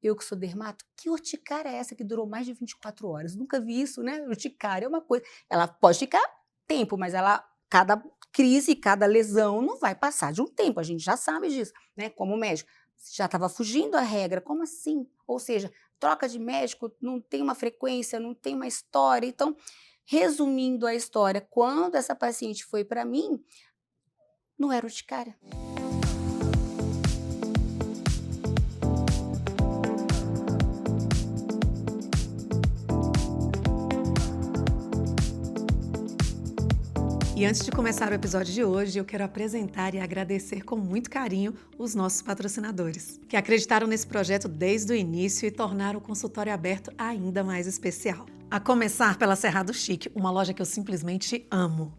eu que sou dermato, que urticária é essa que durou mais de 24 horas? Nunca vi isso, né? Urticária é uma coisa, ela pode ficar tempo, mas cada crise, cada lesão não vai passar de um tempo, a gente já sabe disso, né? Como médico, já estava fugindo a regra, como assim? Ou seja, troca de médico não tem uma frequência, não tem uma história. Então, resumindo a história, quando essa paciente foi para mim, não era urticária. E antes de começar o episódio de hoje, eu quero apresentar e agradecer com muito carinho os nossos patrocinadores, que acreditaram nesse projeto desde o início e tornaram o consultório aberto ainda mais especial. A começar pela Cerrado Chic, uma loja que eu simplesmente amo.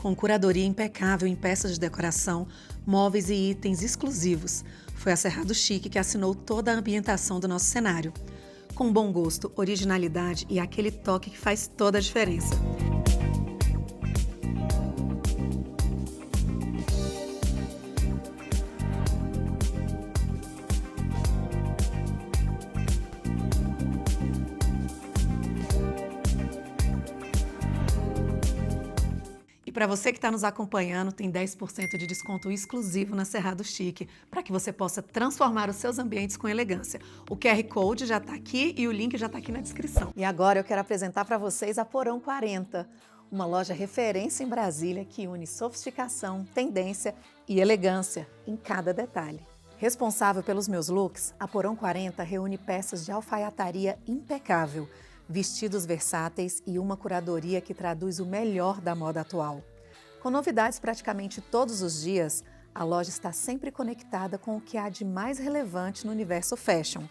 Com curadoria impecável em peças de decoração, móveis e itens exclusivos. Foi a Cerrado Chic que assinou toda a ambientação do nosso cenário. Com bom gosto, originalidade e aquele toque que faz toda a diferença. E para você que está nos acompanhando, tem 10% de desconto exclusivo na Cerrado Chic, para que você possa transformar os seus ambientes com elegância. O QR Code já está aqui e o link já está aqui na descrição. E agora eu quero apresentar para vocês a Porão 40, uma loja referência em Brasília que une sofisticação, tendência e elegância em cada detalhe. Responsável pelos meus looks, a Porão 40 reúne peças de alfaiataria impecável, vestidos versáteis e uma curadoria que traduz o melhor da moda atual. Com novidades praticamente todos os dias, a loja está sempre conectada com o que há de mais relevante no universo fashion.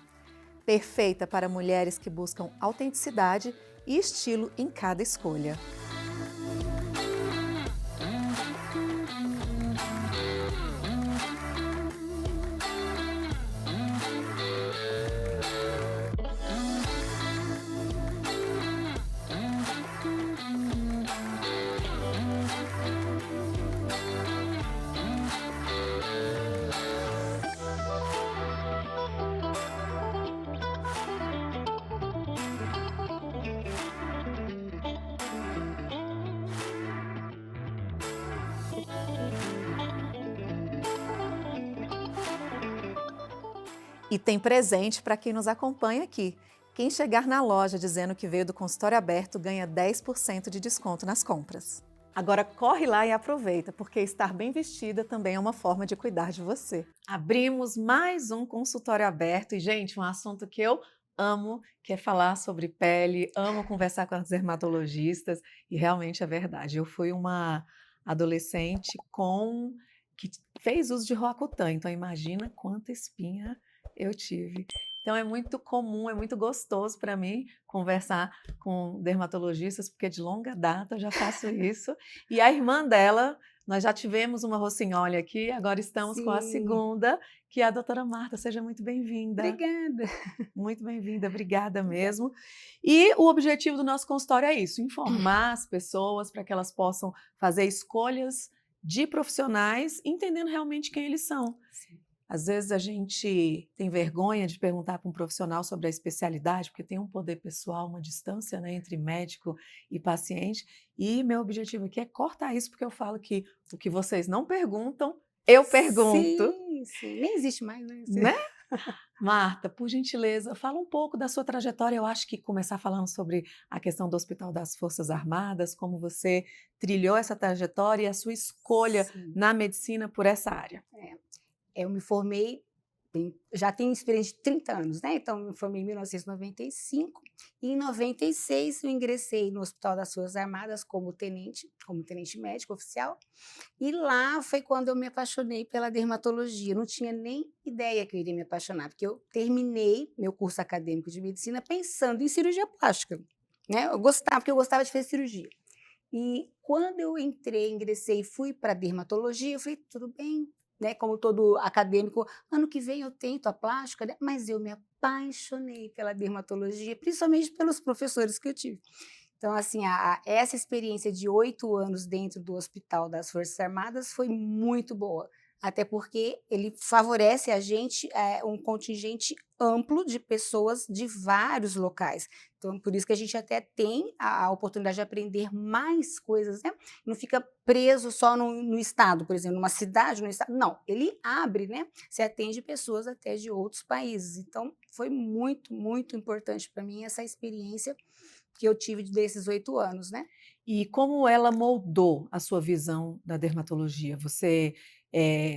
Perfeita para mulheres que buscam autenticidade e estilo em cada escolha. E tem presente para quem nos acompanha aqui. Quem chegar na loja dizendo que veio do consultório aberto ganha 10% de desconto nas compras. Agora corre lá e aproveita, porque estar bem vestida também é uma forma de cuidar de você. Abrimos mais um consultório aberto e, gente, um assunto que eu amo, que é falar sobre pele, amo conversar com as dermatologistas e realmente é verdade. Eu fui uma adolescente que fez uso de Roacutan, então imagina quanta espinha eu tive. Então é muito comum, é muito gostoso para mim conversar com dermatologistas, porque de longa data eu já faço isso. E a irmã dela, nós já tivemos uma rocinhole aqui, agora estamos com a Sim, segunda, que é a doutora Marta. Seja muito bem-vinda. obrigada. Muito bem-vinda, obrigada Obrigada. mesmo. E o objetivo do nosso consultório é isso, informar as pessoas para que elas possam fazer escolhas de profissionais, entendendo realmente quem eles são. Sim. Às vezes a gente tem vergonha de perguntar para um profissional sobre a especialidade, porque tem um poder pessoal, uma distância, né, entre médico e paciente. E meu objetivo aqui é cortar isso, porque eu falo que o que vocês não perguntam, eu pergunto, Sim, sim. Nem existe mais, né? né? Marta, por gentileza, fala um pouco da sua trajetória. Eu acho que começar falando sobre a questão do Hospital das Forças Armadas, como você trilhou essa trajetória e a sua escolha Sim. na medicina por essa área. Eu me formei, já tenho experiência de 30 anos, né? Então, eu me formei em 1995 e em 96 eu ingressei no Hospital das Forças Armadas como tenente médico oficial. E lá foi quando eu me apaixonei pela dermatologia. Eu não tinha nem ideia que eu iria me apaixonar, porque eu terminei meu curso acadêmico de medicina pensando em cirurgia plástica, né? Porque eu gostava de fazer cirurgia. E quando eu ingressei e fui para dermatologia, eu falei, tudo bem, né? Como todo acadêmico, ano que vem eu tento a plástica, né? Mas eu me apaixonei pela dermatologia, principalmente pelos professores que eu tive. Então, assim, essa experiência de 8 anos dentro do Hospital das Forças Armadas foi muito boa. Até porque ele favorece a gente, um contingente amplo de pessoas de vários locais. Então, por isso que a gente até tem a oportunidade de aprender mais coisas, né? Não fica preso só no estado, por exemplo, numa cidade, no estado. Não, ele abre, né? Você atende pessoas até de outros países. Então, foi muito, muito importante para mim essa experiência que eu tive desses 8 anos, né? E como ela moldou a sua visão da dermatologia? Você,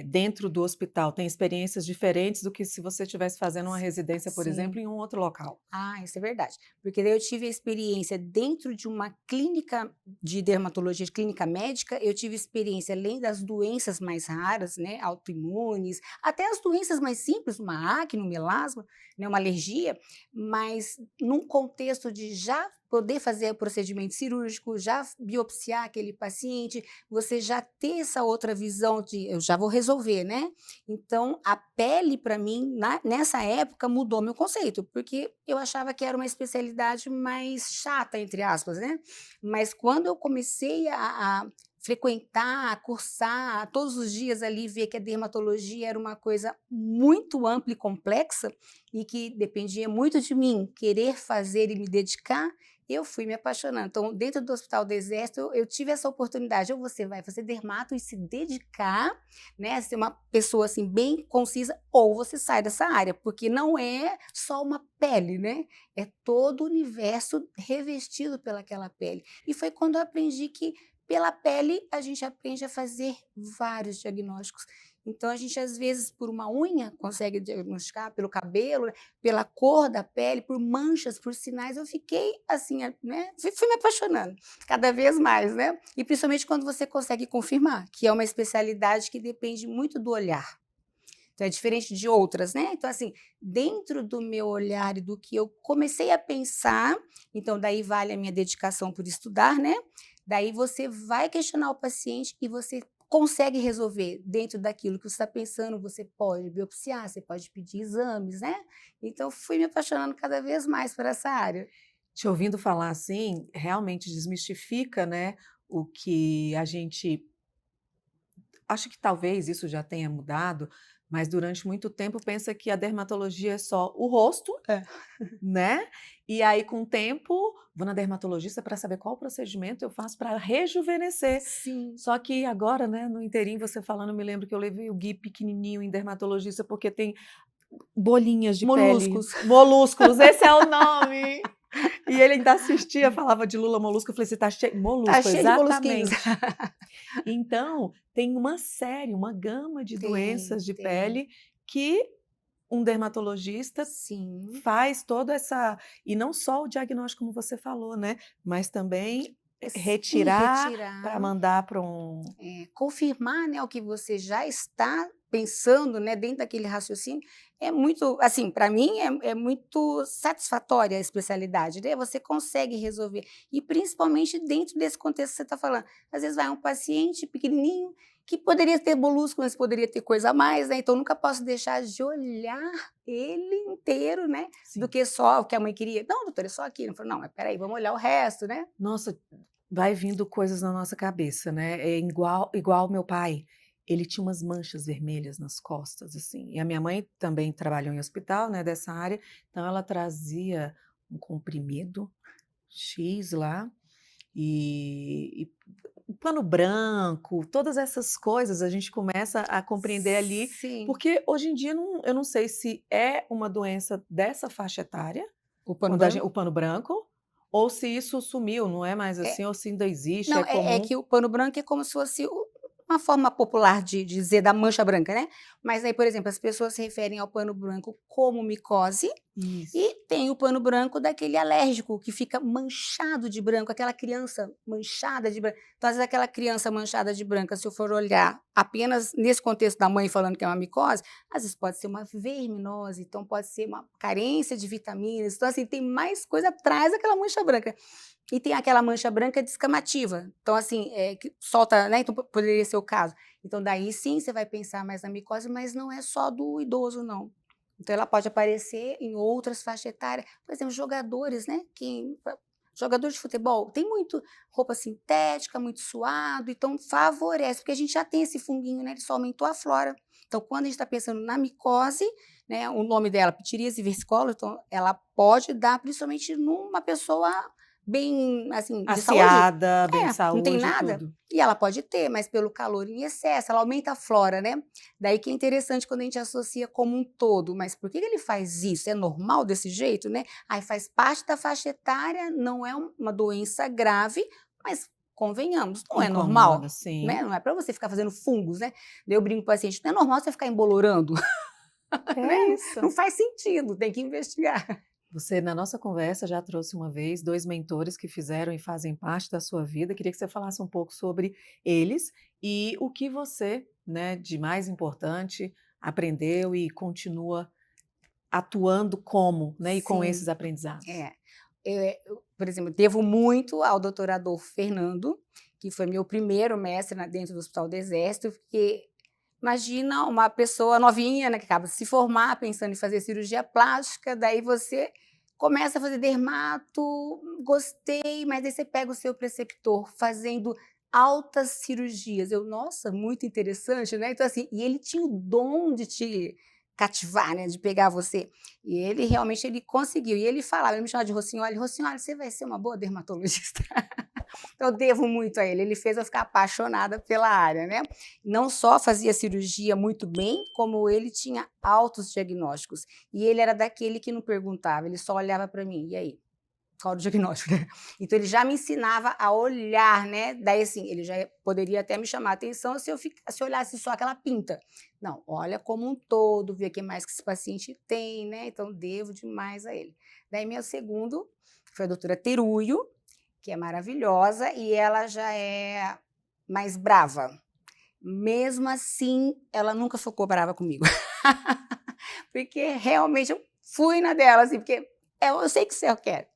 dentro do hospital, tem experiências diferentes do que se você estivesse fazendo uma residência, por exemplo, Sim. em um outro local? Ah, isso é verdade. Porque daí eu tive a experiência dentro de uma clínica de dermatologia, de clínica médica, eu tive experiência além das doenças mais raras, né, autoimunes, até as doenças mais simples, uma acne, um melasma, né, uma alergia, mas num contexto de já poder fazer o procedimento cirúrgico, já biopsiar aquele paciente, você já ter essa outra visão de eu já vou resolver, né? Então, a pele para mim, nessa época, mudou meu conceito, porque eu achava que era uma especialidade mais chata, entre aspas, né? Mas quando eu comecei a frequentar, a cursar todos os dias ali, ver que a dermatologia era uma coisa muito ampla e complexa e que dependia muito de mim querer fazer e me dedicar, eu fui me apaixonando. Então, dentro do Hospital do Exército, eu tive essa oportunidade. Ou você vai fazer dermato e se dedicar, né, ser uma pessoa assim bem concisa, ou você sai dessa área, porque não é só uma pele, né? É todo o universo revestido pelaquela pele. E foi quando eu aprendi que pela pele a gente aprende a fazer vários diagnósticos. Então a gente às vezes por uma unha consegue diagnosticar, pelo cabelo, né, pela cor da pele, por manchas, por sinais. Eu fiquei assim, né? Fui me apaixonando cada vez mais, né? E principalmente quando você consegue confirmar, que é uma especialidade que depende muito do olhar. Então é diferente de outras, né? Então, assim, dentro do meu olhar e do que eu comecei a pensar, então daí vale a minha dedicação por estudar, né? Daí você vai questionar o paciente e você consegue resolver dentro daquilo que você está pensando, você pode biopsiar, você pode pedir exames, né? Então, fui me apaixonando cada vez mais por essa área. Te ouvindo falar assim, realmente desmistifica, né, o que a gente acho que talvez isso já tenha mudado, mas durante muito tempo pensa que a dermatologia é só o rosto, É. né, e aí com o tempo vou na dermatologista para saber qual procedimento eu faço para rejuvenescer. Sim. Só que agora, né, no inteirinho você falando, eu me lembro que eu levei o Gui pequenininho em dermatologista, porque tem bolinhas de pele, Moluscos. molúsculos, esse é o nome. E ele ainda assistia, falava de lula molusco, eu falei: "Você tá cheio", Tá molusco, cheio de molusquinhos. exatamente. Então, tem uma série, uma gama de Tem, doenças de tem. pele que um dermatologista Sim. faz toda essa e não só o diagnóstico como você falou, né, mas também, Sim, retirar para retirar. mandar para um Confirmar, né, o que você já está pensando, né, dentro daquele raciocínio, é muito, assim, para mim é muito satisfatória a especialidade, né, você consegue resolver, e principalmente dentro desse contexto que você está falando. Às vezes vai um paciente pequenininho, que poderia ter molúsculo, mas poderia ter coisa a mais, né, então nunca posso deixar de olhar ele inteiro, né, do sim. que só o que a mãe queria. "Não, doutora, é só aqui". Eu falo: "Não, mas espera aí, vamos olhar o resto, né". Nossa, vai vindo coisas na nossa cabeça, né, é igual meu pai, ele tinha umas manchas vermelhas nas costas, assim, e a minha mãe também trabalhou em hospital, né, dessa área, então ela trazia um comprimido X lá, e pano branco, todas essas coisas a gente começa a compreender ali, Sim. porque hoje em dia eu não sei se é uma doença dessa faixa etária, O pano quando branco? o pano branco, ou se isso sumiu, não é mais É. assim, ou se ainda existe, Não, é é comum. que o pano branco é como se fosse uma forma popular de dizer da mancha branca, né. Mas aí, por exemplo, as pessoas se referem ao pano branco como micose, Isso. e tem o pano branco daquele alérgico que fica manchado de branco, aquela criança manchada de branco. Então, às vezes, aquela criança manchada de branca, se eu for olhar apenas nesse contexto da mãe falando que é uma micose, às vezes pode ser uma verminose, então pode ser uma carência de vitaminas. Então, assim, tem mais coisa atrás daquela mancha branca. E tem aquela mancha branca descamativa, então assim, que solta, né, então poderia ser o caso. Então daí sim você vai pensar mais na micose, mas não é só do idoso não. Então ela pode aparecer em outras faixas etárias, por exemplo, jogadores, né, jogador de futebol tem muito roupa sintética, muito suado, então favorece, porque a gente já tem esse funguinho, né? Ele só aumentou a flora. Então, quando a gente está pensando na micose, né? O nome dela, pitiríase versicolor, então ela pode dar principalmente numa pessoa bem, assim, de saúde. Aciada, bem de Não tem saúde e nada. tudo. E ela pode ter, mas pelo calor em excesso, ela aumenta a flora, né? Daí que é interessante quando a gente associa como um todo. Mas por que ele faz isso? É normal desse jeito, né? Aí faz parte da faixa etária, não é uma doença grave, mas convenhamos, não é Incomoda, normal, né? sim. Não é para você ficar fazendo fungos, né? Daí eu brinco com o paciente, não é normal você ficar embolorando, É né? Não isso. faz sentido, tem que investigar. Você, na nossa conversa, já trouxe uma vez 2 mentores que fizeram e fazem parte da sua vida. Queria que você falasse um pouco sobre eles e o que você, né, de mais importante, aprendeu e continua atuando como, né, e com Sim, esses aprendizados. é. Por exemplo, devo muito ao doutor Adolfo Fernando, que foi meu primeiro mestre dentro do Hospital do Exército, porque imagina uma pessoa novinha, né, que acaba de se formar, pensando em fazer cirurgia plástica, daí você começa a fazer dermato, gostei, mas aí você pega o seu preceptor fazendo altas cirurgias. Eu, nossa, muito interessante, né? Então, assim, e ele tinha o dom de te cativar, né, de pegar você. E ele realmente ele conseguiu. E ele falava, ele me chamava de Rossignoli, Rossignoli, você vai ser uma boa dermatologista. Então, eu devo muito a ele. Ele fez eu ficar apaixonada pela área, né? Não só fazia cirurgia muito bem, como ele tinha altos diagnósticos. E ele era daquele que não perguntava, ele só olhava para mim. E aí? Qual o diagnóstico, né? Então ele já me ensinava a olhar, né? Daí assim, ele já poderia até me chamar a atenção se eu olhasse só aquela pinta. Não, olha como um todo, ver o que mais que esse paciente tem, né? Então devo demais a ele. Daí meu segundo foi a doutora Teruyo, que é maravilhosa e ela já é mais brava. Mesmo assim, ela nunca ficou brava comigo. Porque realmente eu fui na dela, assim, porque eu sei que você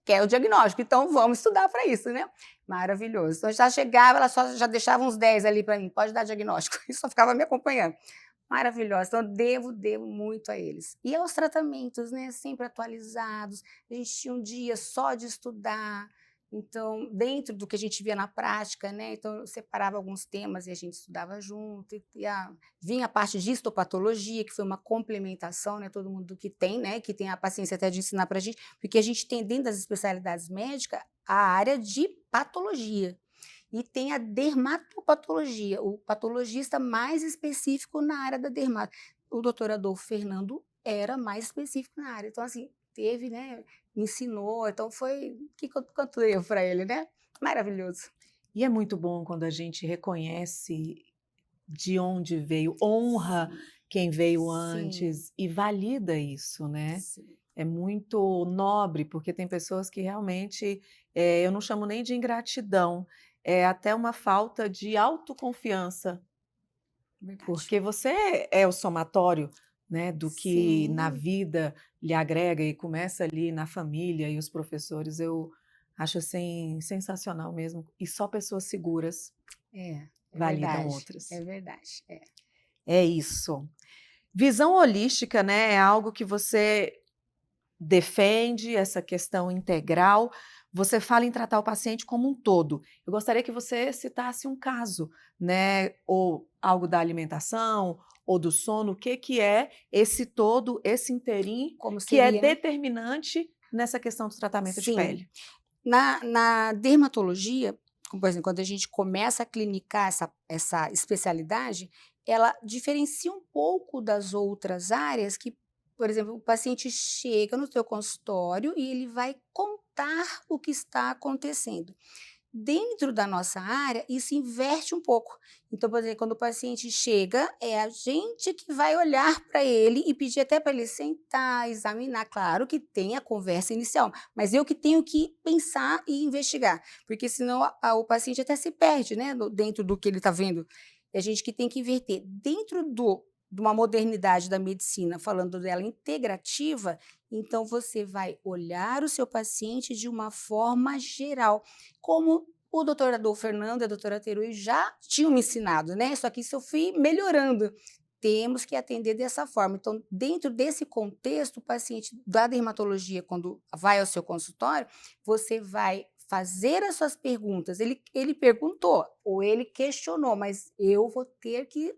quer o diagnóstico, então vamos estudar para isso, né? Maravilhoso. Então já chegava, ela só já deixava uns 10 ali para mim, pode dar diagnóstico, e só ficava me acompanhando. Maravilhosa. Então, devo muito a eles. E aos tratamentos, né? Sempre atualizados. A gente tinha um dia só de estudar. Então, dentro do que a gente via na prática, né? Então, eu separava alguns temas e a gente estudava junto. Vinha a parte de histopatologia, que foi uma complementação, né? Todo mundo que tem, né? Que tem a paciência até de ensinar para a gente, porque a gente tem dentro das especialidades médicas a área de patologia. E tem a dermatopatologia, o patologista mais específico na área da dermato. O doutor Adolfo Fernando era mais específico na área. Então, assim, teve, né? Me ensinou, então foi que quanto eu para ele, né? Maravilhoso. E é muito bom quando a gente reconhece de onde veio, honra Sim, quem veio sim, antes e valida isso, né? sim. É muito nobre, porque tem pessoas que realmente, eu não chamo nem de ingratidão, é até uma falta de autoconfiança, Verdade. porque você é o somatório, né, do que na Sim, vida lhe agrega e começa ali na família e os professores. Eu acho assim sensacional mesmo, e só pessoas seguras é validam verdade, outras. é verdade. É. É isso. Visão holística, né, é algo que você defende, essa questão integral. Você fala em tratar o paciente como um todo. Eu gostaria que você citasse um caso, né, ou algo da alimentação, ou do sono, o que que é esse todo, esse inteirinho, Como que é seria? determinante nessa questão do tratamento de Sim. pele. Na dermatologia, como por exemplo, quando a gente começa a clinicar essa especialidade, ela diferencia um pouco das outras áreas que, por exemplo, o paciente chega no teu consultório e ele vai contar o que está acontecendo. Dentro da nossa área, isso inverte um pouco. Então, por exemplo, quando o paciente chega, é a gente que vai olhar para ele e pedir até para ele sentar, examinar. Claro que tem a conversa inicial, mas eu que tenho que pensar e investigar, porque senão o paciente até se perde, né, dentro do que ele está vendo. E a gente que tem que inverter. Dentro de uma modernidade da medicina, falando dela integrativa, então você vai olhar o seu paciente de uma forma geral, como o doutor Adolfo Fernando e a doutora Terui já tinham me ensinado, né? Só que isso eu fui melhorando. Temos que atender dessa forma. Então, dentro desse contexto, o paciente da dermatologia, quando vai ao seu consultório, você vai fazer as suas perguntas. Ele perguntou ou ele questionou, mas eu vou ter que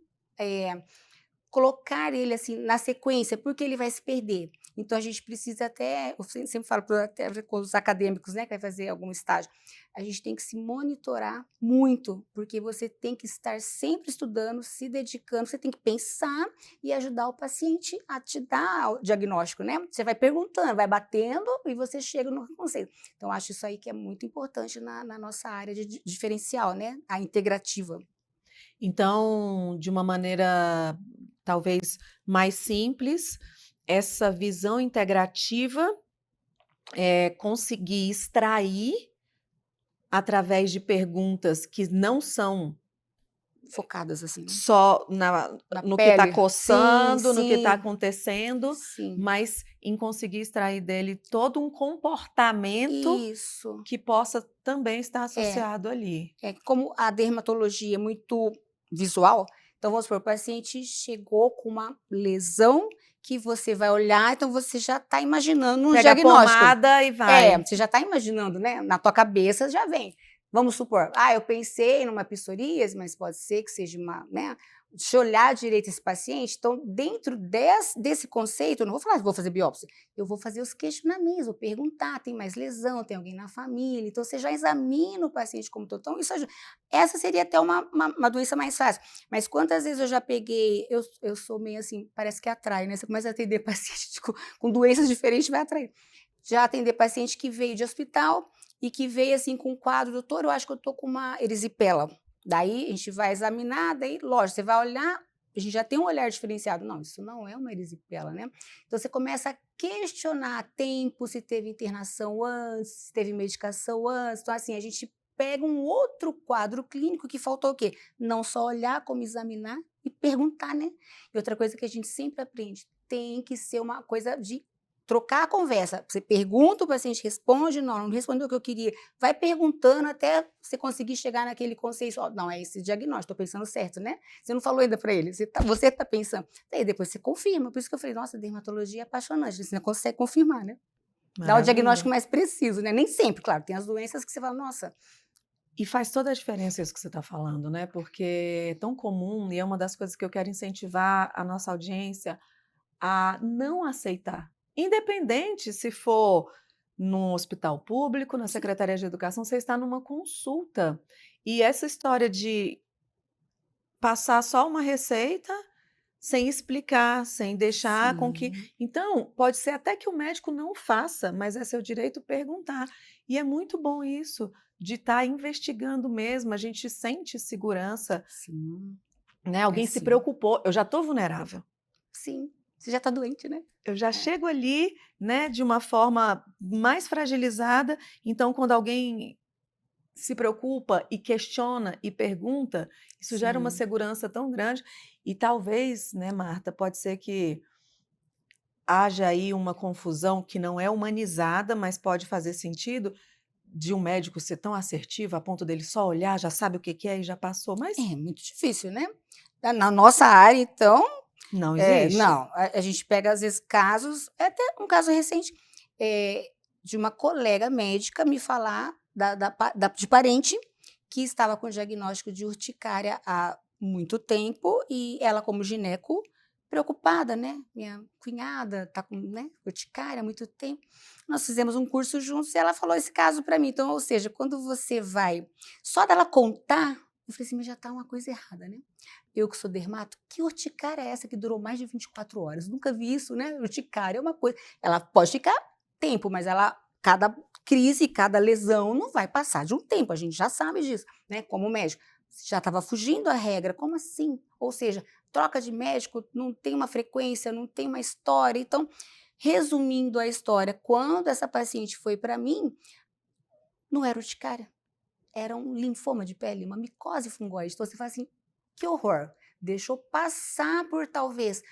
colocar ele assim na sequência, porque ele vai se perder. Então a gente precisa até, eu sempre falo até com os acadêmicos, né, que vai fazer algum estágio, a gente tem que se monitorar muito, porque você tem que estar sempre estudando, se dedicando, você tem que pensar e ajudar o paciente a te dar o diagnóstico, né? Você vai perguntando, vai batendo e você chega no conceito. Então acho isso aí que é muito importante na nossa área de diferencial, né? A integrativa. Então, de uma maneira talvez mais simples, essa visão integrativa é conseguir extrair através de perguntas que não são Focadas assim, né? só Na no que está pele. Sim, coçando, no que está sim, acontecendo, sim. mas em conseguir extrair dele todo um comportamento Isso. que possa também estar É, associado ali. como a dermatologia é muito visual, então vamos supor, o paciente chegou com uma lesão que você vai olhar, então você já está imaginando um Pega a diagnóstico. pomada e vai. Você já está imaginando, né? Na tua cabeça já vem. Vamos supor, eu pensei numa psoríase, mas pode ser que seja uma, né? Deixa eu olhar direito esse paciente. Então, dentro desse conceito, eu não vou falar que vou fazer biópsia, eu vou fazer os questionamentos, vou perguntar, tem mais lesão, tem alguém na família. Então, você já examina o paciente como todo. Então, isso ajuda. Essa seria até uma doença mais fácil. Mas quantas vezes eu já peguei, eu sou meio assim, parece que atrai, né? Você começa a atender paciente com doenças diferentes, vai atrair. Já atender paciente que veio de hospital e que veio assim com um quadro, doutor, eu acho que eu estou com uma erisipela. Daí a gente vai examinar, daí, lógico, você vai olhar, a gente já tem um olhar diferenciado. Não, isso não é uma erisipela, né? Então você começa a questionar tempo, se teve internação antes, se teve medicação antes. Então, assim, a gente pega um outro quadro clínico que faltou o quê? Não só olhar, como examinar e perguntar, né? E outra coisa que a gente sempre aprende, tem que ser uma coisa de trocar a conversa. Você pergunta, o paciente responde, não respondeu o que eu queria. Vai perguntando até você conseguir chegar naquele conceito. Oh, não, é esse diagnóstico, estou pensando certo, né? Você não falou ainda para ele, você tá pensando. Daí depois você confirma. Por isso que eu falei, nossa, dermatologia é apaixonante. Você não consegue confirmar, né? Dá o diagnóstico Maravilha. mais preciso, né? Nem sempre, claro. Tem as doenças que você fala, nossa. E faz toda a diferença isso que você está falando, né? Porque é tão comum e é uma das coisas que eu quero incentivar a nossa audiência a não aceitar. Independente se for num hospital público, na Sim, Secretaria de Educação, você está numa consulta. E essa história de passar só uma receita sem explicar, sem deixar com que. sim, Então, pode ser até que o médico não faça, mas é seu direito perguntar. E é muito bom isso, de estar investigando mesmo, a gente sente segurança, sim, né? é Alguém se sim. preocupou, eu já estou vulnerável. Sim. Você já está doente, né? Eu já É, chego ali, né, de uma forma mais fragilizada, então quando alguém se preocupa e questiona e pergunta, isso gera uma sim. segurança tão grande e talvez, né, Marta, pode ser que haja aí uma confusão que não é humanizada, mas pode fazer sentido de um médico ser tão assertivo a ponto dele só olhar, já sabe o que que é e já passou, mas É muito difícil, né? Na nossa área, então, não existe. não, a gente pega às vezes casos, é até um caso recente, de uma colega médica me falar de parente que estava com diagnóstico de urticária há muito tempo e ela como gineco, preocupada, né, minha cunhada está com, né, urticária há muito tempo. Nós fizemos um curso juntos e ela falou esse caso para mim, então, ou seja, quando você vai só dela contar, eu falei assim: "Mas já está uma coisa errada, né". Eu que sou dermato, que urticária é essa que durou mais de 24 horas? Nunca vi isso, né, urticária é uma coisa ela pode ficar tempo, mas cada crise, cada lesão não vai passar de um tempo, a gente já sabe disso, né, como médico. Já estava fugindo a regra, como assim? Ou seja, troca de médico não tem uma frequência, não tem uma história. Então, resumindo a história, quando essa paciente foi para mim, não era urticária, era um linfoma de pele, uma micose fungoide. Então você fala assim: "Que horror, deixou passar por talvez,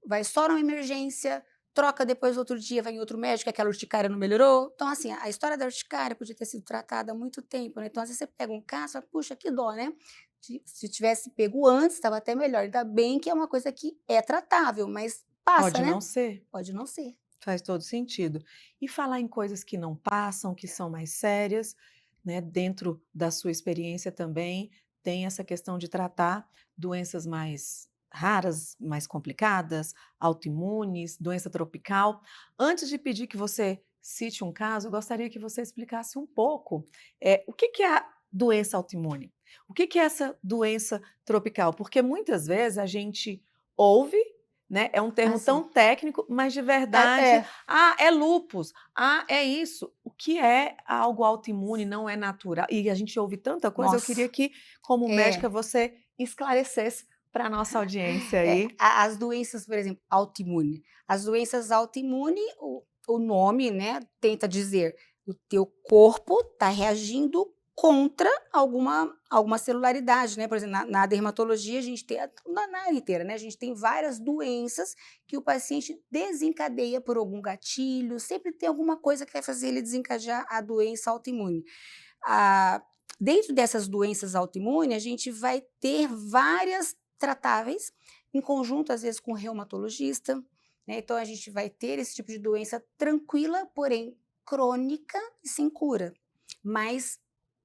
vai só numa emergência, troca depois outro dia, vai em outro médico, aquela urticária não melhorou". Então assim, a história da urticária podia ter sido tratada há muito tempo, né. Então às vezes você pega um caso e fala: "Puxa, que dó, né, se tivesse pego antes, estava até melhor". Ainda bem que é uma coisa que é tratável, mas passa, Pode né. não ser. Pode não ser. Faz todo sentido. E falar em coisas que não passam, que são mais sérias, né, dentro da sua experiência também, tem essa questão de tratar doenças mais raras, mais complicadas, autoimunes, doença tropical. Antes de pedir que você cite um caso, eu gostaria que você explicasse um pouco o que que é a doença autoimune? O que que é essa doença tropical? Porque muitas vezes a gente ouve, né, é um termo Assim, tão técnico, mas de é, verdade, é, ah, é lúpus, ah, é isso. O que é algo autoimune não é natural? E a gente ouve tanta coisa, eu queria nossa, que, como médica, é. você esclarecesse para a nossa audiência aí. As doenças, por exemplo, autoimune. As doenças autoimune, o nome, né, tenta dizer o teu corpo está reagindo contra alguma celularidade, né? Por exemplo, na dermatologia, a gente tem, na área inteira, né? A gente tem várias doenças que o paciente desencadeia por algum gatilho, sempre tem alguma coisa que vai fazer ele desencadear a doença autoimune. Ah, dentro dessas doenças autoimunes, a gente vai ter várias tratáveis, em conjunto, às vezes, com o reumatologista, né? Então, a gente vai ter esse tipo de doença tranquila, porém crônica e sem cura. Mas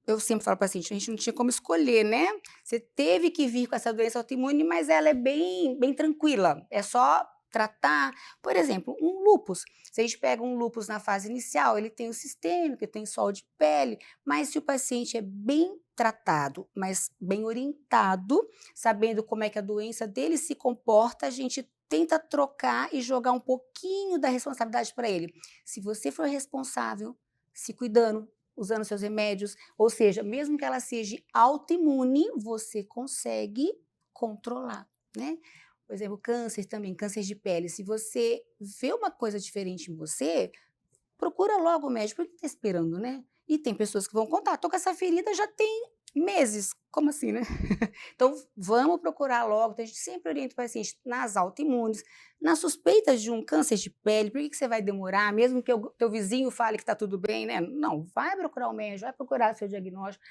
eu sempre falo para o paciente, a gente não tinha como escolher, né? Você teve que vir com essa doença autoimune, mas ela é bem tranquila. É só tratar, por exemplo, um lúpus. Se a gente pega um lúpus na fase inicial, ele tem o sistêmico, tem sol de pele, mas se o paciente é bem tratado, mas bem orientado, sabendo como é que a doença dele se comporta, a gente tenta trocar e jogar um pouquinho da responsabilidade para ele. Se você for responsável, se cuidando, usando seus remédios, ou seja, mesmo que ela seja autoimune, você consegue controlar, né? Por exemplo, câncer também, câncer de pele. Se você vê uma coisa diferente em você, procura logo o médico, porque está esperando, né? E tem pessoas que vão contar, tô com essa ferida já tem meses. Como assim, né? Então, vamos procurar logo. Então, a gente sempre orienta o paciente nas autoimunes, nas suspeitas de um câncer de pele. Por que você vai demorar? Mesmo que o teu vizinho fale que está tudo bem, né? Não, vai procurar o médico, vai procurar seu diagnóstico.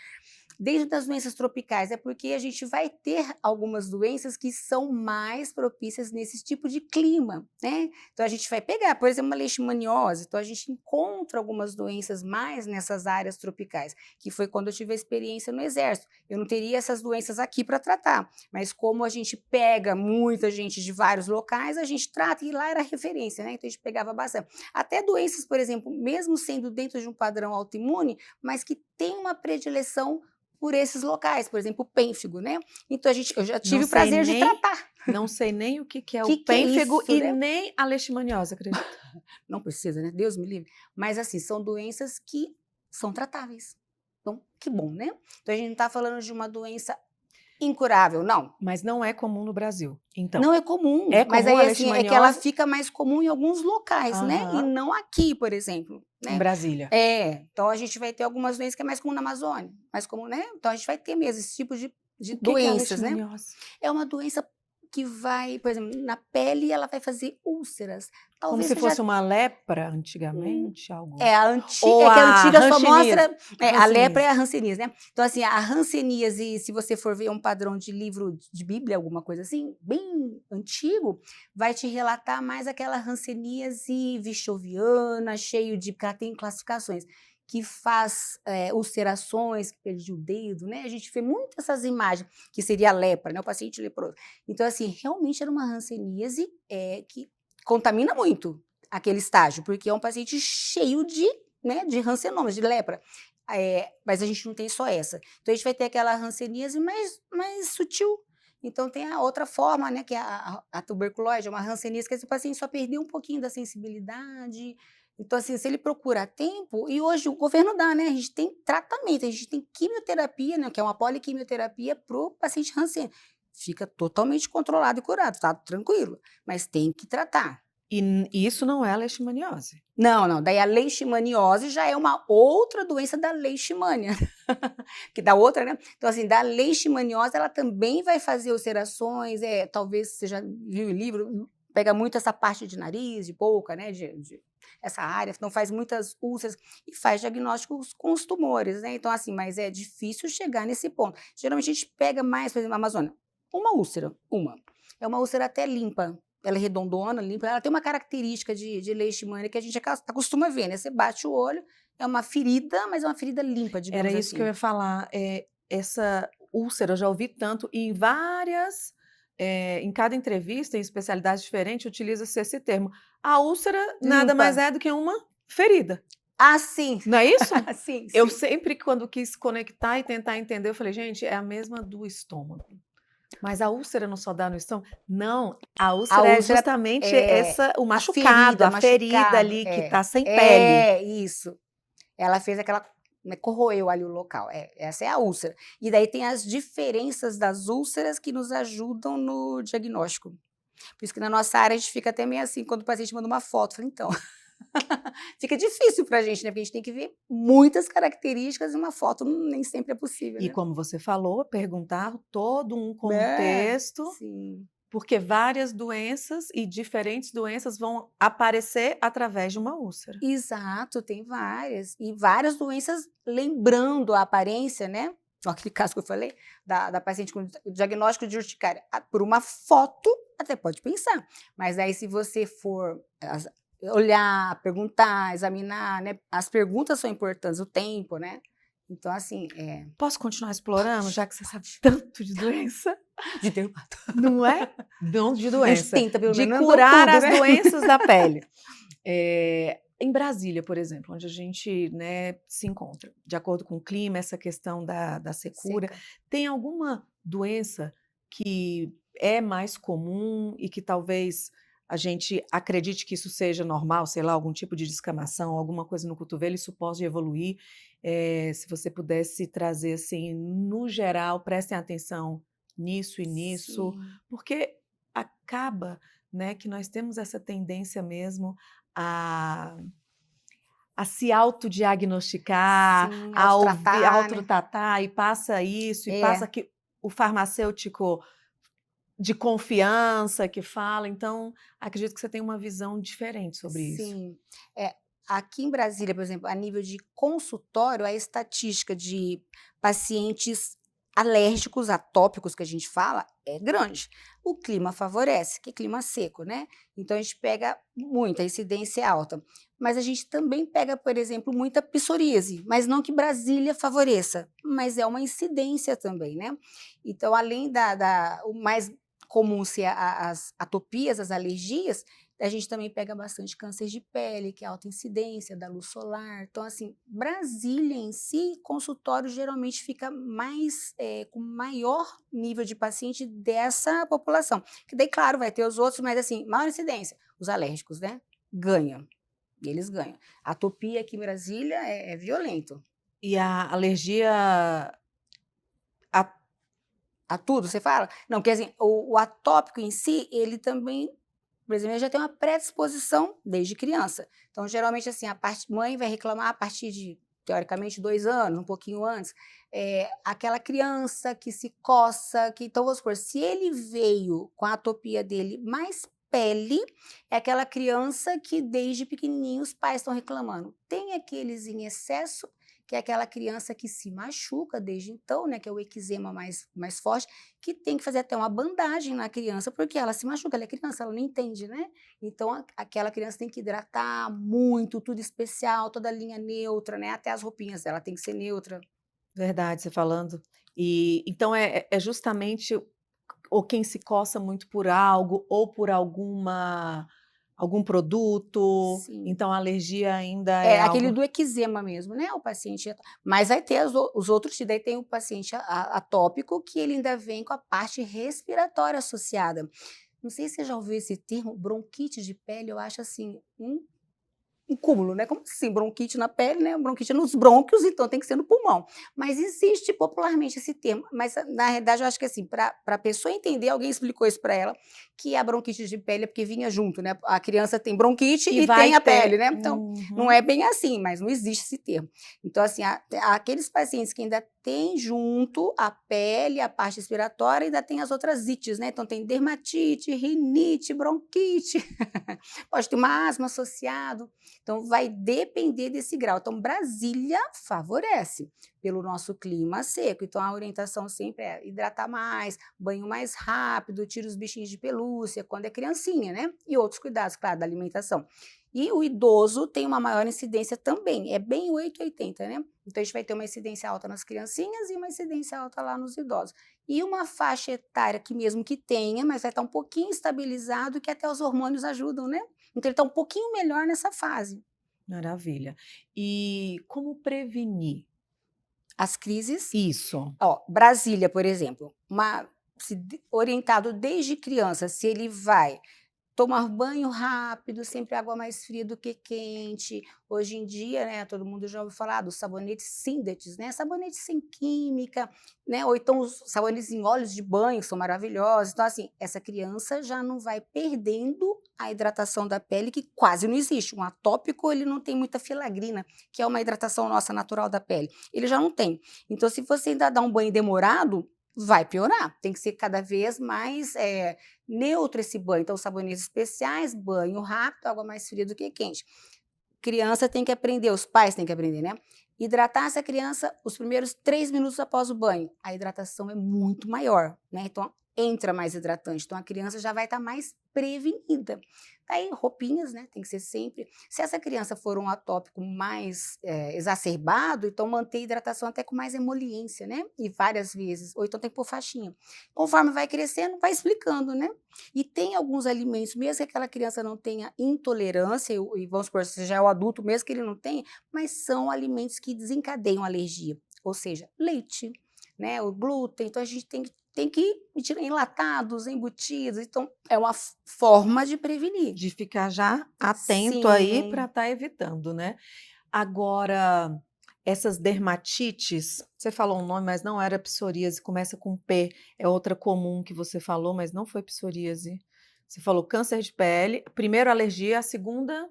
Dentro das doenças tropicais, é porque a gente vai ter algumas doenças que são mais propícias nesse tipo de clima, né? Então, a gente vai pegar, por exemplo, uma leishmaniose. Então, a gente encontra algumas doenças mais nessas áreas tropicais, que foi quando eu tive a experiência no Exército. Eu não teria essas doenças aqui para tratar, mas como a gente pega muita gente de vários locais, a gente trata, e lá era referência, né? Então, a gente pegava bastante. Até doenças, por exemplo, mesmo sendo dentro de um padrão autoimune, mas que tem uma predileção por esses locais, por exemplo, o pênfigo, né? Então, eu já Não tive o sei prazer de nem, tratar. não sei nem o que que é O o que é pênfego isso, e né? nem a leishmaniose, acredita? Não precisa, né? Deus me livre. Mas, assim, são doenças que são tratáveis. Então, que bom, né? Então, a gente não está falando de uma doença incurável, não. Mas não é comum no Brasil. Então, Não é comum, é mas comum aí, a assim, é que ela leishmaniose? fica mais comum em alguns locais, né? E Aham, não aqui, por exemplo, em né? Brasília. Então a gente vai ter algumas doenças que é mais comum na Amazônia, mais comum, né? Então a gente vai ter mesmo esse tipo de O que que é a doenças, né? leishmaniose? É uma doença que vai, por exemplo, na pele ela vai fazer úlceras. Como Talvez se você já fosse uma lepra antigamente, algo ou é que a a antiga só hanseníase? mostra. A lepra é Hanseníase. a hanseníase, né? Então, assim, a hanseníase, se você for ver um padrão de livro de Bíblia, alguma coisa assim, bem antigo, vai te relatar mais aquela hanseníase vichoviana, cheio de. Porque ela tem classificações. Que faz ulcerações, que perdi o dedo, né? A gente vê muito essas imagens, que seria a lepra, né? O paciente leproso. Então, assim, realmente era uma hanseníase que contamina muito aquele estágio, porque é um paciente cheio de, né, de rancenomas, de lepra. Mas a gente não tem só essa. Então a gente vai ter aquela hanseníase mais sutil. Então tem a outra forma, né, que é a tuberculose, é uma hanseníase que esse paciente só perdeu um pouquinho da sensibilidade. Então, assim, se ele procura a tempo, e hoje o governo dá, né? A gente tem tratamento, a gente tem quimioterapia, né, que é uma poliquimioterapia para o paciente Hansen. Fica totalmente controlado e curado, tá tranquilo. Mas tem que tratar. E isso não é a leishmaniose. Não, não. Daí a leishmaniose já é uma outra doença da leishmania, que da outra, né? Então, assim, da leishmaniose ela também vai fazer ulcerações, talvez você já viu o livro, pega muito essa parte de nariz, de boca, né? Essa área, então faz muitas úlceras e faz diagnósticos com os tumores, né? Então, assim, mas é difícil chegar nesse ponto. Geralmente a gente pega mais, por exemplo, na Amazônia, uma úlcera, uma. É uma úlcera até limpa. Ela é redondona, limpa. Ela tem uma característica de leishmania que a gente acostuma ver, né? Você bate o olho, É uma ferida, mas é uma ferida limpa, Era digamos isso que eu assim. ia falar. Essa úlcera, eu já ouvi tanto, e em várias, em cada entrevista, em especialidades diferentes, utiliza-se esse termo. A úlcera nada mais Limpa. é do que uma ferida, Ah, sim. não é isso? Sim, Eu sim. sempre, quando quis conectar e tentar entender, eu falei: "Gente, é a mesma do estômago". Mas a úlcera não só dá no estômago? Não, a A úlcera é úlcera justamente é o a machucado, ferida, a ferida machucado. ali que É. está sem pele. É, isso. Ela fez aquela, né, corroeu ali o local. Essa é a úlcera. E daí tem as diferenças das úlceras que nos ajudam no diagnóstico. Por isso que na nossa área a gente fica até meio assim, quando o paciente manda uma foto, fala: "Então". Fica difícil pra gente, né, porque a gente tem que ver muitas características e uma foto nem sempre é possível, E né. como você falou, perguntar todo um É, contexto, sim. porque várias doenças e diferentes doenças vão aparecer através de uma úlcera. Exato, tem várias. E várias doenças lembrando a aparência, né, aquele caso que eu falei, da paciente com diagnóstico de urticária, por uma foto até pode pensar, mas aí se você for olhar, perguntar, examinar, né, as perguntas são importantes, o tempo, né. Então assim, Posso continuar explorando, pode, já que você sabe pode. tanto de doença? De dermato. Não é? Não de A gente doença, tenta pelo de menos, não curar tudo, as né. doenças da pele. Em Brasília, por exemplo, onde a gente, né, se encontra, de acordo com o clima, essa questão da secura, Seca. tem alguma doença que é mais comum e que talvez a gente acredite que isso seja normal, sei lá, algum tipo de descamação, alguma coisa no cotovelo, isso pode evoluir? Se você pudesse trazer, assim, no geral, prestem atenção nisso e nisso, Sim, porque acaba, né, que nós temos essa tendência mesmo a se autodiagnosticar, sim, a ouvir autotratar, né. autotratar e passa isso, e passa É, que o farmacêutico de confiança que fala, então acredito que você tem uma visão diferente sobre isso. sim. É, aqui em Brasília, por exemplo, a nível de consultório, a estatística de pacientes alérgicos, atópicos, que a gente fala, é grande. O clima favorece, que é clima seco, né, então a gente pega muita, a incidência é alta. Mas a gente também pega, por exemplo, muita psoríase, mas não que Brasília favoreça, mas é uma incidência também, né. Então além o mais comum ser as atopias, as alergias, a gente também pega bastante câncer de pele, que é alta incidência, da luz solar. Então, assim, Brasília em si, consultório geralmente fica mais, com maior nível de paciente dessa população. Que daí, claro, vai ter os outros, mas assim, maior incidência, os alérgicos, né? Ganham, eles ganham. A atopia aqui em Brasília é violento. E a alergia a A tudo, você fala? Não, porque assim, o atópico em si, ele também, por exemplo, ele já tem uma predisposição desde criança. Então, geralmente, assim, a parte mãe vai reclamar a partir de, teoricamente, 2 anos, um pouquinho antes, aquela criança que se coça, que então, vamos supor, se ele veio com a atopia dele mais pele, é aquela criança que desde pequenininho os pais estão reclamando. Tem aqueles em excesso, que é aquela criança que se machuca desde então, né, que é o eczema mais forte, que tem que fazer até uma bandagem na criança, porque ela se machuca, ela é criança, ela não entende, né. Então aquela criança tem que hidratar muito, tudo especial, toda a linha neutra, né, até as roupinhas dela tem que ser neutra. verdade, você falando. E então é justamente ou quem se coça muito por algo, ou por algum produto, Sim. então a alergia ainda é É, aquele algo. do eczema mesmo, né, o paciente mas vai ter os outros daí tem o paciente atópico, que ele ainda vem com a parte respiratória associada. Não sei se você já ouviu esse termo, bronquite de pele, eu acho assim, um cúmulo, né, como assim bronquite na pele, né, bronquite nos brônquios, então tem que ser no pulmão. Mas existe popularmente esse termo, mas na realidade eu acho que assim, para a pessoa entender, alguém explicou isso para ela, que a bronquite de pele é porque vinha junto, né, a criança tem bronquite E e vai tem a pele, ter né, então não uhum. é bem assim, mas não existe esse termo. Então assim, aqueles pacientes que ainda têm junto a pele, a parte respiratória, ainda tem as outras ites, né, então tem dermatite, rinite, bronquite, pode ter uma asma associado. Então, vai depender desse grau. Então, Brasília favorece pelo nosso clima seco. Então, a orientação sempre é hidratar mais, banho mais rápido, tira os bichinhos de pelúcia quando é criancinha, né? E outros cuidados, claro, da alimentação. E o idoso tem uma maior incidência também, é bem 8,80, né? Então a gente vai ter uma incidência alta nas criancinhas e uma incidência alta lá nos idosos. E uma faixa etária que mesmo que tenha, mas vai estar um pouquinho estabilizado, que até os hormônios ajudam, né? Então ele está um pouquinho melhor nessa fase. Maravilha. E como prevenir As crises, isso? ó, Brasília, por exemplo, orientado desde criança, se ele vai tomar banho rápido, sempre água mais fria do que quente. Hoje em dia, né, todo mundo já ouviu falar dos sabonetes Sindex, né, sabonetes sem química, né, ou então os sabonetes em óleos de banho, que são maravilhosos. Então, assim, essa criança já não vai perdendo a hidratação da pele, que quase não existe. Um atópico, ele não tem muita filagrina, que é uma hidratação nossa natural da pele. Ele já não tem. Então, se você ainda dá um banho demorado, vai piorar. Tem que ser cada vez mais neutro esse banho. Então, sabonetes especiais, banho rápido, água mais fria do que quente. Criança tem que aprender, os pais têm que aprender, né? Hidratar essa criança os primeiros 3 minutos após o banho. A hidratação é muito maior, né? Então, entra mais hidratante. Então, a criança já vai estar mais prevenida. Aí, roupinhas, né? Tem que ser sempre. Se essa criança for um atópico mais exacerbado, então manter a hidratação até com mais emoliência, né? E várias vezes. Ou então tem que pôr faixinha. Conforme vai crescendo, vai explicando, né? E tem alguns alimentos, mesmo que aquela criança não tenha intolerância, e vamos supor, se já é o adulto, mesmo que ele não tenha, mas são alimentos que desencadeiam alergia. Ou seja, leite, né? O glúten. Então, a gente tem que tirar enlatados, embutidos. Então, é uma forma de prevenir. De ficar já atento aí para Sim. estar evitando, né? Agora, essas dermatites, você falou um nome, mas não era psoríase, começa com P, é outra comum que você falou, mas não foi psoríase. Você falou câncer de pele, primeiro alergia, a segunda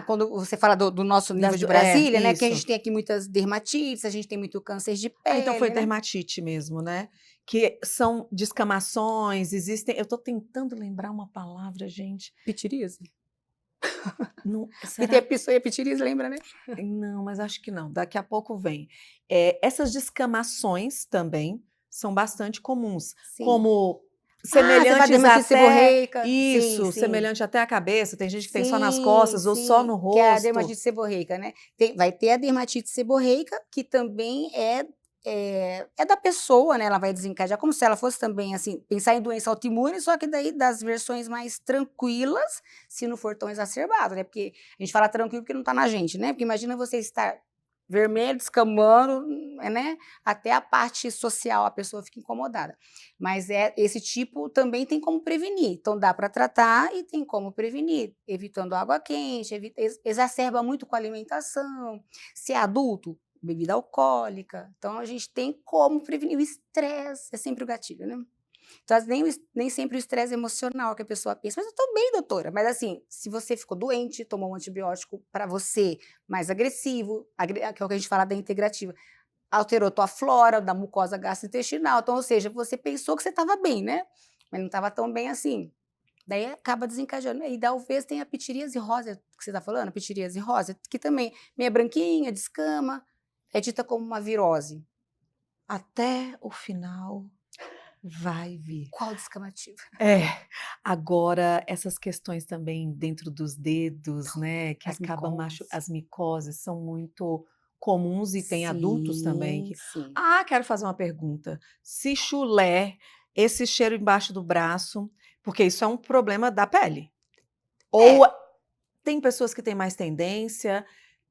Quando você fala do nosso nível de é, Brasília, né? Porque a isso. gente tem aqui muitas dermatites, a gente tem muito câncer de Ah, então foi pele, né? dermatite mesmo, né? Que são descamações, existem. Eu tô tentando lembrar uma palavra, gente. Pitiríase. Não, Porque tem a será? pessoa e a pitiríase, lembra, né? Não, mas acho que não. Daqui a pouco vem. Essas descamações também são bastante comuns, Sim. como Você fala semelhantes dermatite até seborreica? Sim, isso, sim. semelhante até à cabeça. Tem gente que tem só nas Sim, costas ou só no sim, que é a rosto. dermatite seborreica, né. Vai ter a dermatite seborreica, que também é da pessoa, né, ela vai desencadear como se ela fosse também, assim, pensar em doença autoimune, só que daí das versões mais tranquilas, se não for tão exacerbado, né, porque a gente fala tranquilo porque não tá na gente, né, porque imagina você estar vermelho, descamando, né, até a parte social a pessoa fica incomodada. Mas esse tipo também tem como prevenir. Então dá para tratar e tem como prevenir, evitando água quente, exacerba muito com a alimentação. Se é adulto, bebida alcoólica. Então a gente tem como prevenir o estresse, é sempre o gatilho, né? Então, nem sempre o estresse emocional que a pessoa pensa, mas eu estou bem, doutora. Mas assim, se você ficou doente, tomou um antibiótico para você mais agressivo, que é o que a gente fala da integrativa, alterou tua flora, da mucosa gastrointestinal. Então, ou seja, você pensou que você estava bem, né? Mas não estava tão bem assim. Daí acaba desencadeando. E talvez tenha a pitiríase rosa, que você está falando, a pitiríase rosa, que também meia branquinha, descama, é dita como uma virose. Até o final vai vir. Qual descamativa? É, agora essas questões também dentro dos dedos, né, que As acabam micoses. as micoses são muito comuns e tem adultos também Sim, que sim. quero fazer uma pergunta. Se chulé, esse cheiro embaixo do braço, porque isso é um problema da pele. Ou É, tem pessoas que têm mais tendência,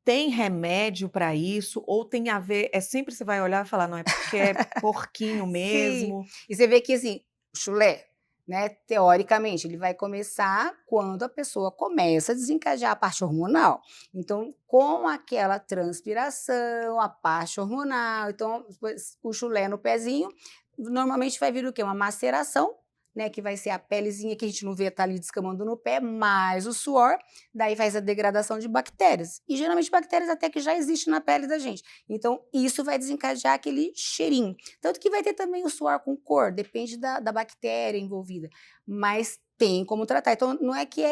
tem remédio para isso, ou tem a ver, sempre você vai olhar e falar, não é porque é porquinho sim. mesmo. E você vê que, assim, o chulé, né, teoricamente, ele vai começar quando a pessoa começa a desencadear a parte hormonal. Então, com aquela transpiração, a parte hormonal, então, o chulé no pezinho, normalmente vai vir o quê? Uma maceração, né, que vai ser a pelezinha que a gente não vê, tá ali descamando no pé, mais o suor, daí faz a degradação de bactérias. E geralmente bactérias até que já existem na pele da gente. Então, isso vai desencadear aquele cheirinho. Tanto que vai ter também o suor com cor, depende da bactéria envolvida. Mas tem como tratar. Então, não é que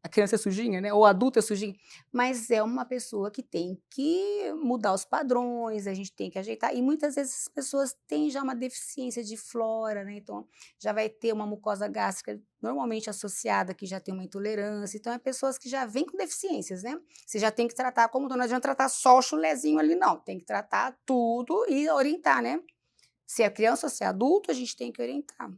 a criança é sujinha, né? Ou o adulto é sujinho, mas é uma pessoa que tem que mudar os padrões, a gente tem que ajeitar. E muitas vezes as pessoas têm já uma deficiência de flora, né? Então, já vai ter uma mucosa gástrica normalmente associada, que já tem uma intolerância. Então, é pessoas que já vêm com deficiências, né? Você já tem que tratar, como não adianta tratar só o chulezinho ali, não. Tem que tratar tudo e orientar, né? Se é criança ou se é adulto, a gente tem que orientar.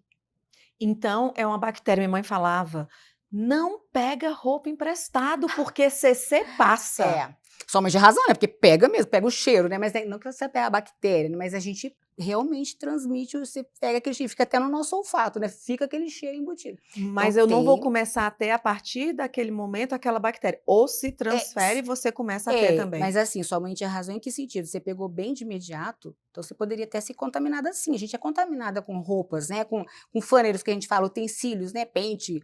Então, é uma bactéria. Minha mãe falava: não pega roupa emprestado, porque CC passa. É, soma de razão, né? Porque pega mesmo, pega o cheiro, né? Mas não que você pega a bactéria, né? Mas a gente realmente transmite, você pega aquele cheiro, fica até no nosso olfato, né? Fica aquele cheiro embutido. Mas Então eu não vou tem. começar a ter a partir daquele momento aquela bactéria. Ou se transfere, você começa a ter também. Mas assim, sua mãe tinha razão em que sentido? Você pegou bem de imediato, então você poderia até ser contaminada assim. A gente é contaminada com roupas, né? Com fâneiros que a gente fala, utensílios, né? Pente,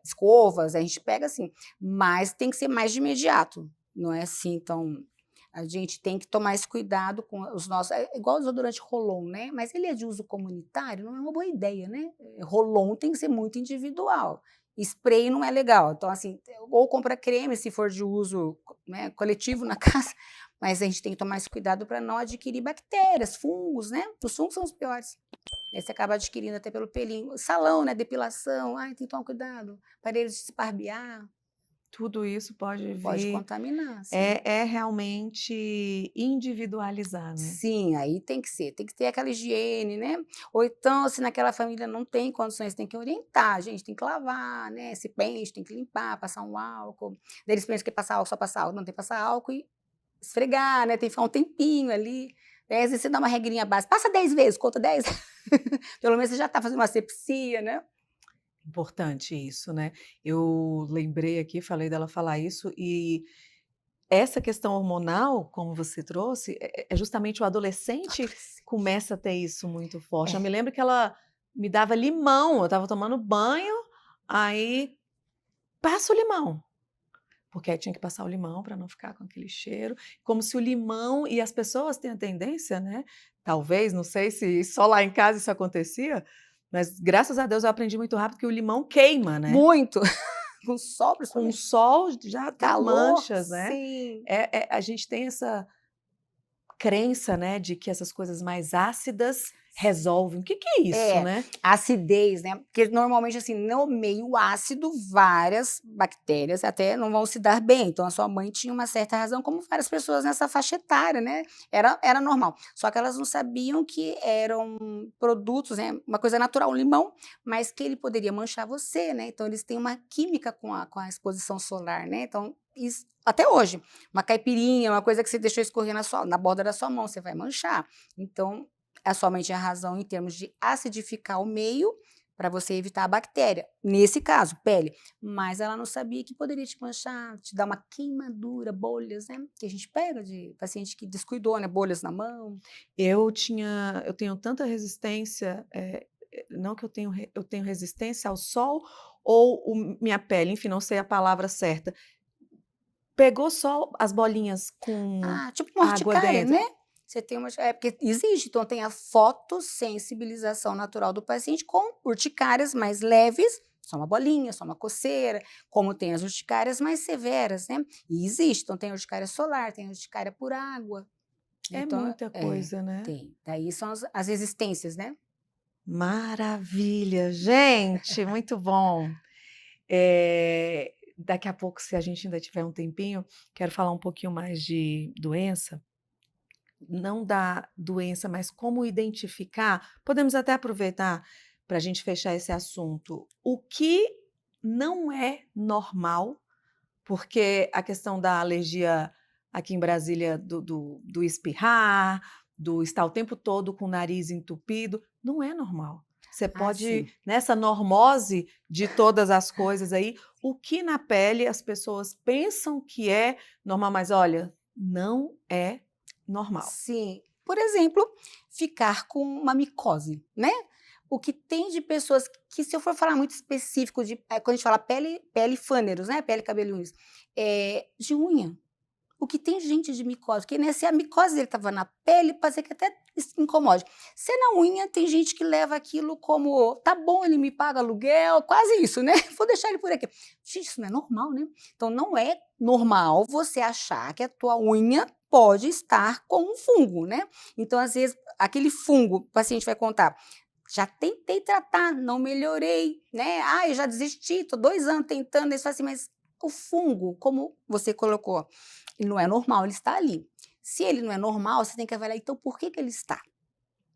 escovas, a gente pega assim. Mas tem que ser mais de imediato, não é assim, então. A gente tem que tomar esse cuidado com os nossos. É igual o desodorante Rolon, né? Mas ele é de uso comunitário, não é uma boa ideia, né? Rolon tem que ser muito individual. Spray não é legal. Então, assim, ou compra creme se for de uso, né, coletivo na casa, mas a gente tem que tomar esse cuidado para não adquirir bactérias, fungos, né? Os fungos são os piores. Aí você acaba adquirindo até pelo pelinho. Salão, né? Depilação. Ai, tem que tomar cuidado. Aparelhos de se barbear. Tudo isso pode Pode vir. contaminar, sim. É realmente individualizar, né? Sim, aí tem que ter aquela higiene, né. Ou então, se naquela família não tem condições, tem que orientar: "Gente, tem que lavar, né, esse pente, tem que limpar, passar um álcool". Daí eles pensam que é passar álcool, só passar álcool, não, tem que passar álcool e esfregar, né, tem que ficar um tempinho ali, né, às vezes você dá uma regrinha básica: "Passa 10 vezes", conta 10, pelo menos você já está fazendo uma asepsia, né. Importante isso, né? Eu lembrei aqui, falei dela falar isso, e essa questão hormonal, como você trouxe, é justamente o adolescente Adolescente. começa a ter isso muito forte. Eu me É. lembro que ela me dava limão, eu estava tomando banho, aí passa o limão, porque aí tinha que passar o limão para não ficar com aquele cheiro, como se o limão, e as pessoas têm a tendência, né, talvez, não sei se só lá em casa isso acontecia, mas graças a Deus eu aprendi muito rápido que o limão queima, né. Muito, com sol Com o principalmente. sol já dá Calor, manchas, né. sim. A gente tem essa crença, né, de que essas coisas mais ácidas resolvem. O que que é isso, É, né? acidez, né, porque normalmente, assim, no meio ácido, várias bactérias até não vão se dar bem, então a sua mãe tinha uma certa razão, como várias pessoas nessa faixa etária, né, era normal. Só que elas não sabiam que eram produtos, né, uma coisa natural, um limão, mas que ele poderia manchar você, né, então eles têm uma química com a exposição solar, né, então isso até hoje, uma caipirinha, uma coisa que você deixou escorrer na borda da sua mão, você vai manchar. Então a sua mãe tinha razão em termos de acidificar o meio para você evitar a bactéria, nesse caso, pele, mas ela não sabia que poderia te manchar, te dar uma queimadura, bolhas, né, que a gente pega de paciente que descuidou, né, bolhas na mão. Eu tenho tanta resistência, não que eu tenho resistência ao sol ou minha pele, enfim, não sei a palavra certa. Pegou só as bolinhas com Ah, tipo uma água urticária, dentro. né, você tem uma porque existe, então tem a fotossensibilização natural do paciente com urticárias mais leves, só uma bolinha, só uma coceira, como tem as urticárias mais severas, né, e existe, então tem urticária solar, tem urticária por água, É então muita coisa, né? tem, daí são as resistências, né. Maravilha, gente, muito bom. Daqui a pouco, se a gente ainda tiver um tempinho, quero falar um pouquinho mais de doença, não da doença, mas como identificar. Podemos até aproveitar para a gente fechar esse assunto. O que não é normal, porque a questão da alergia aqui em Brasília, do espirrar, do estar o tempo todo com o nariz entupido, não é normal. Você Ah, pode, sim. nessa normose de todas as coisas aí, o que na pele as pessoas pensam que é normal, mas olha, não é normal. Sim. Por exemplo, ficar com uma micose, né. O que tem de pessoas que, se eu for falar muito específico de quando a gente fala pele fâneros, né, pele, cabelo e unhas, de unha. O O que tem gente de micose, porque né, se a micose dele estava na pele, pode ser que até incomode. Se é na unha, tem gente que leva aquilo como, tá bom, ele me paga aluguel, quase isso, né? Vou deixar ele por aqui. Gente, isso não é normal, né? Então, não é normal você achar que a tua unha pode estar com um fungo, né? Então, às vezes, aquele fungo, o paciente vai contar, já tentei tratar, não melhorei, né? Ah, eu já desisti, tô 2 anos tentando. Eles falam assim, mas o fungo, como você colocou, ele não é normal, ele está ali. Se ele não é normal, você tem que avaliar, então, por que ele está?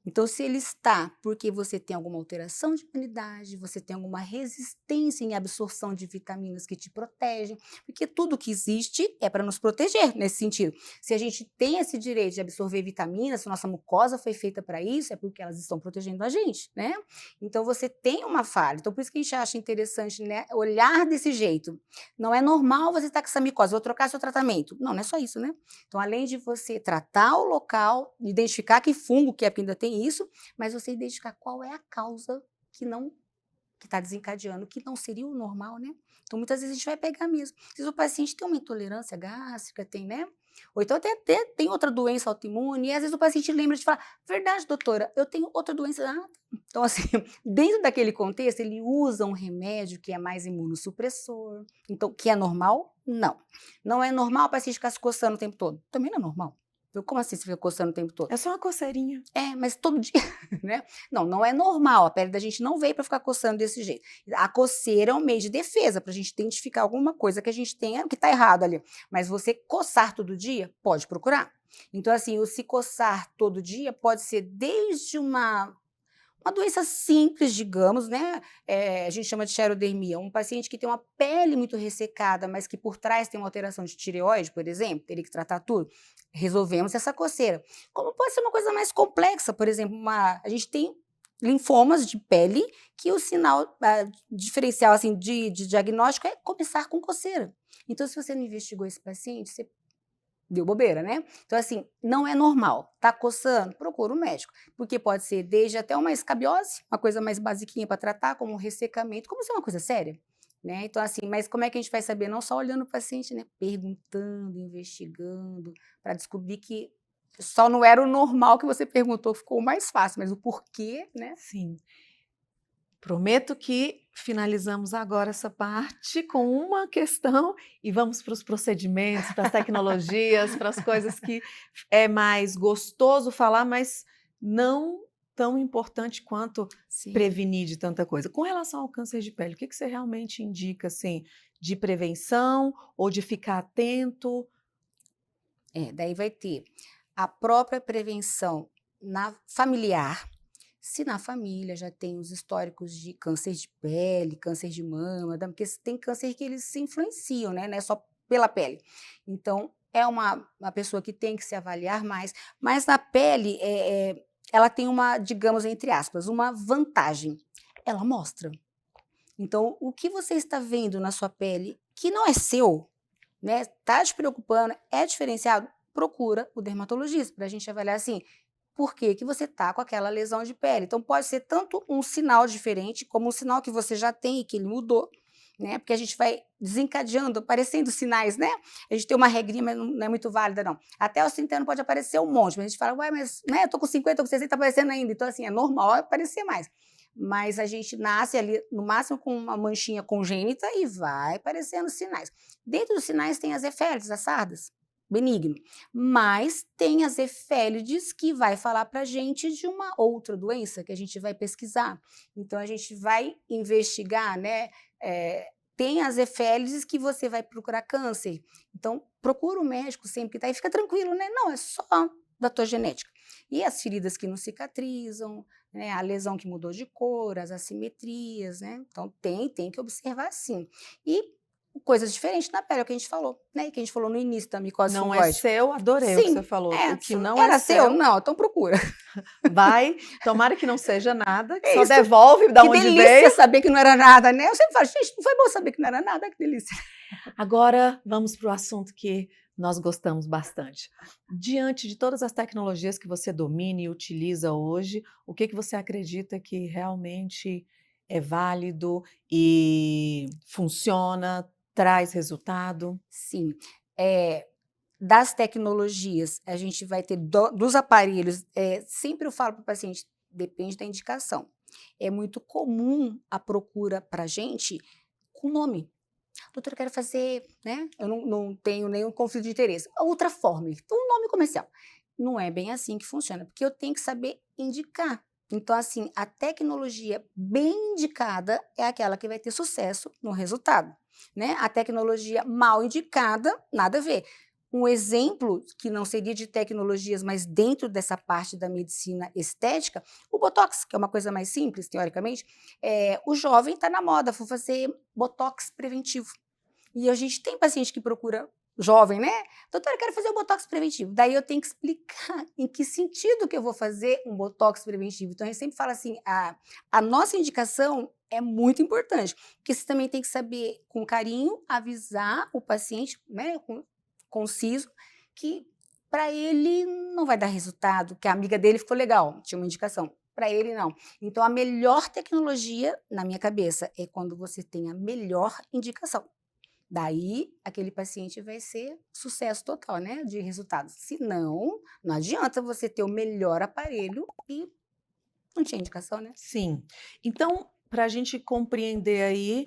Então, se ele está porque você tem alguma alteração de imunidade, você tem alguma resistência em absorção de vitaminas que te protegem, porque tudo que existe é para nos proteger nesse sentido. Se a gente tem esse direito de absorver vitaminas, se nossa mucosa foi feita para isso, é porque elas estão protegendo a gente, né? Então, você tem uma falha. Então, por isso que a gente acha interessante, né, olhar desse jeito. Não é normal você estar com essa micose, vou trocar seu tratamento. Não, não é só isso, né? Então, além de você tratar o local, identificar que fungo que é, porque ainda tem isso, mas você identificar qual é a causa que está desencadeando, que não seria o normal, né? Então, muitas vezes a gente vai pegar mesmo. Às vezes o paciente tem uma intolerância gástrica, tem, né? Ou então até tem outra doença autoimune, e às vezes o paciente lembra de falar, verdade, doutora, eu tenho outra doença. Ah, então, assim, dentro daquele contexto, ele usa um remédio que é mais imunossupressor. Então, que é normal? Não. Não é normal o paciente ficar se coçando o tempo todo. Também não é normal. Como assim você fica coçando o tempo todo? É só uma coceirinha. É, mas todo dia, né? Não, não é normal. A pele da gente não veio para ficar coçando desse jeito. A coceira é um meio de defesa para a gente identificar alguma coisa que a gente tenha que está errado ali. Mas você coçar todo dia, pode procurar. Então, assim, o se coçar todo dia pode ser desde uma doença simples, digamos, né? A gente chama de xerodermia. Um paciente que tem uma pele muito ressecada, mas que por trás tem uma alteração de tireoide, por exemplo, teria que tratar tudo. Resolvemos essa coceira. Como pode ser uma coisa mais complexa, por exemplo, a gente tem linfomas de pele que o sinal diferencial assim, de diagnóstico é começar com coceira. Então, se você não investigou esse paciente, você deu bobeira, né? Então, assim, não é normal. Tá coçando? Procura um médico. Porque pode ser desde até uma escabiose, uma coisa mais basiquinha para tratar, como um ressecamento, como se é uma coisa séria. Né? Então, assim, mas como é que a gente vai saber? Não só olhando o paciente, né? Perguntando, investigando, para descobrir que só não era o normal que você perguntou, ficou mais fácil, mas o porquê, né? Sim. Prometo que finalizamos agora essa parte com uma questão e vamos para os procedimentos, para as tecnologias, para as coisas que é mais gostoso falar, mas não tão importante quanto Sim. prevenir de tanta coisa. Com relação ao câncer de pele, o que você realmente indica, assim, de prevenção ou de ficar atento? Daí vai ter a própria prevenção familiar. Se na família já tem os históricos de câncer de pele, câncer de mama, porque tem câncer que eles se influenciam, né? Não é só pela pele. Então, é uma pessoa que tem que se avaliar mais. Mas na pele, ela tem uma, digamos, entre aspas, uma vantagem. Ela mostra. Então, o que você está vendo na sua pele que não é seu, né? Tá te preocupando, é diferenciado, procura o dermatologista para a gente avaliar assim, por que que você tá com aquela lesão de pele. Então pode ser tanto um sinal diferente, como um sinal que você já tem e que ele mudou, né? Porque a gente vai desencadeando, aparecendo sinais, né? A gente tem uma regrinha, mas não é muito válida, não. Até os 30 anos pode aparecer um monte, mas a gente fala, ué, mas né, eu tô com 50, tô com 60, tá aparecendo ainda. Então, assim, é normal aparecer mais. Mas a gente nasce ali, no máximo, com uma manchinha congênita e vai aparecendo sinais. Dentro dos sinais tem as efélides, as sardas, benigno. Mas tem as efélides que vai falar para a gente de uma outra doença que a gente vai pesquisar. Então, a gente vai investigar, né? Tem as efélides que você vai procurar câncer. Então, procura o médico sempre que tá aí, fica tranquilo, né? Não, é só da tua genética. E as feridas que não cicatrizam, né? A lesão que mudou de cor, as assimetrias, né? Então, tem que observar sim. E coisas diferentes na pele, é o que a gente falou, né? Que a gente falou no início da micose Não é fungoide. seu, adorei o que você Sim, falou. O que não é era seu? seu, Não, então procura. vai. Tomara que não seja nada, que É só isso. devolve da Que onde delícia veio. saber que não era nada, né? Eu sempre falo, gente, não foi bom saber que não era nada, que delícia. Agora vamos para o assunto que nós gostamos bastante. Diante de todas as tecnologias que você domina e utiliza hoje, o que você acredita que realmente é válido e funciona, traz resultado? Sim, é, das tecnologias, a gente vai ter dos aparelhos, sempre eu falo para o paciente, depende da indicação. É muito comum a procura para a gente com nome. Doutora, eu quero fazer, né? Eu não tenho nenhum conflito de interesse. A Ultraform, um nome comercial. Não é bem assim que funciona, porque eu tenho que saber indicar. Então, assim, a tecnologia bem indicada é aquela que vai ter sucesso no resultado, né? A tecnologia mal indicada, nada a ver. Um exemplo que não seria de tecnologias, mas dentro dessa parte da medicina estética, o Botox, que é uma coisa mais simples, teoricamente, o jovem está na moda, vou fazer Botox preventivo. E a gente tem paciente que procura, jovem, né? Doutora, eu quero fazer o Botox preventivo. Daí eu tenho que explicar em que sentido que eu vou fazer um Botox preventivo. Então, a gente sempre fala assim, a nossa indicação é muito importante, porque você também tem que saber, com carinho, avisar o paciente, né, conciso, que para ele não vai dar resultado, que a amiga dele ficou legal, tinha uma indicação. Para ele, não. Então, a melhor tecnologia, na minha cabeça, é quando você tem a melhor indicação. Daí, aquele paciente vai ser sucesso total, né, de resultados. Se não, não adianta você ter o melhor aparelho e não tinha indicação, né? Sim. Então, para a gente compreender aí,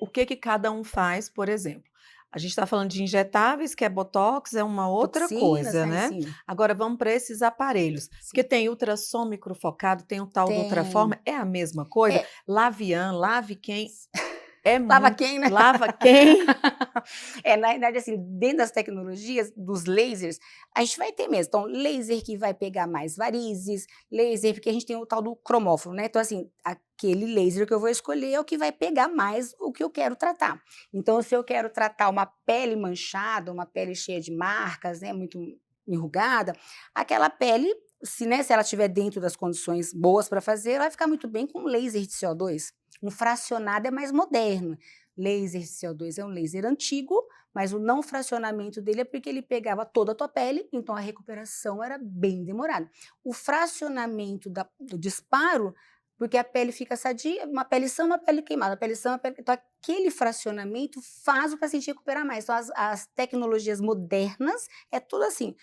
o que que cada um faz, por exemplo, a gente está falando de injetáveis, que é botox, é uma outra Toxinas, coisa, né? né? Sim, Agora vamos para esses aparelhos, porque sim. tem ultrassom microfocado, tem o tal do Tem. ultraforma, é a mesma coisa? É, Lavian, Laviquem, é lava muito. quem, né? Lava quem? Na verdade, assim, dentro das tecnologias, dos lasers, a gente vai ter mesmo. Então, laser que vai pegar mais varizes, laser, porque a gente tem o tal do cromóforo, né? Então, assim, aquele laser que eu vou escolher é o que vai pegar mais o que eu quero tratar. Então, se eu quero tratar uma pele manchada, uma pele cheia de marcas, né, muito enrugada, aquela pele, se ela estiver dentro das condições boas para fazer, ela vai ficar muito bem com laser de CO2. Um fracionado é mais moderno. Laser de CO2 é um laser antigo, mas o não fracionamento dele é porque ele pegava toda a tua pele, então a recuperação era bem demorada. O fracionamento do disparo, porque a pele fica sadia, uma pele sã, uma pele queimada, uma pele sã, uma pele... Então aquele fracionamento faz o paciente recuperar mais. Então as tecnologias modernas é tudo assim.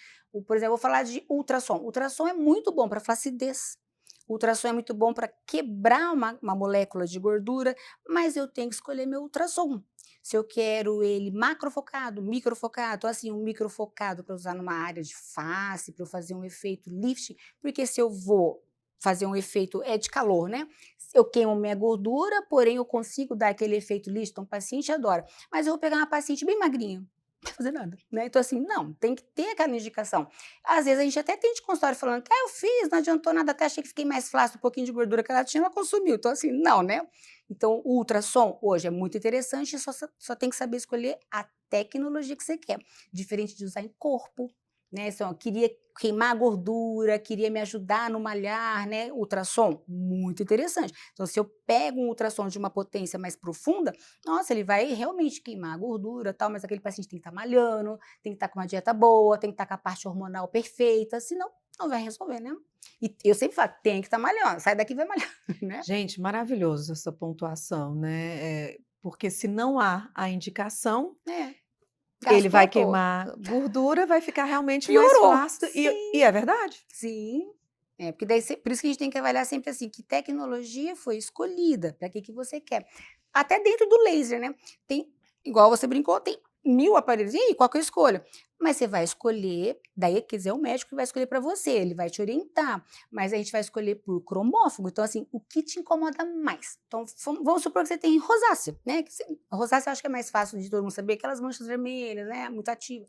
Por exemplo, eu vou falar de ultrassom. Ultrassom é muito bom para flacidez. O ultrassom é muito bom para quebrar uma molécula de gordura, mas eu tenho que escolher meu ultrassom. Se eu quero ele macrofocado, microfocado, então assim, um microfocado para usar numa área de face, para eu fazer um efeito lift, porque se eu vou fazer um efeito de calor, né? Eu queimo minha gordura, porém eu consigo dar aquele efeito lift, então o paciente adora. Mas eu vou pegar uma paciente bem magrinha, não vai fazer nada, né? Então assim, não, tem que ter aquela indicação. Às vezes a gente até tem de consultório falando que eu fiz, não adiantou nada, até achei que fiquei mais flácido, um pouquinho de gordura que ela tinha, ela consumiu. Então, assim, não, né? Então, o ultrassom hoje é muito interessante, só tem que saber escolher a tecnologia que você quer. Diferente de usar em corpo, né? Assim, ó, queria queimar a gordura, queria me ajudar no malhar, né? Ultrassom, muito interessante. Então, se eu pego um ultrassom de uma potência mais profunda, nossa, ele vai realmente queimar a gordura, tal, mas aquele paciente tem que estar malhando, tem que estar com uma dieta boa, tem que estar com a parte hormonal perfeita, senão não vai resolver, né? E eu sempre falo, tem que estar malhando, sai daqui e vai malhar, né? Gente, maravilhoso essa pontuação, né? Porque se não há a indicação, É, ele gastou vai à toa. queimar gordura, vai ficar realmente mais Piorou. flácido, Sim, e é verdade. sim. Porque daí, por isso que a gente tem que avaliar sempre assim, que tecnologia foi escolhida, para que você quer. Até dentro do laser, né? Tem, igual você brincou, tem 1000 aparelhos. E aí, qual que eu escolho? Mas você vai escolher, daí, quer dizer, o médico que vai escolher para você, ele vai te orientar, mas a gente vai escolher por cromófago. Então, assim, o que te incomoda mais? Então, vamos supor que você tem rosácea, né? Rosácea eu acho que é mais fácil de todo mundo saber, aquelas manchas vermelhas, né? Muito ativa.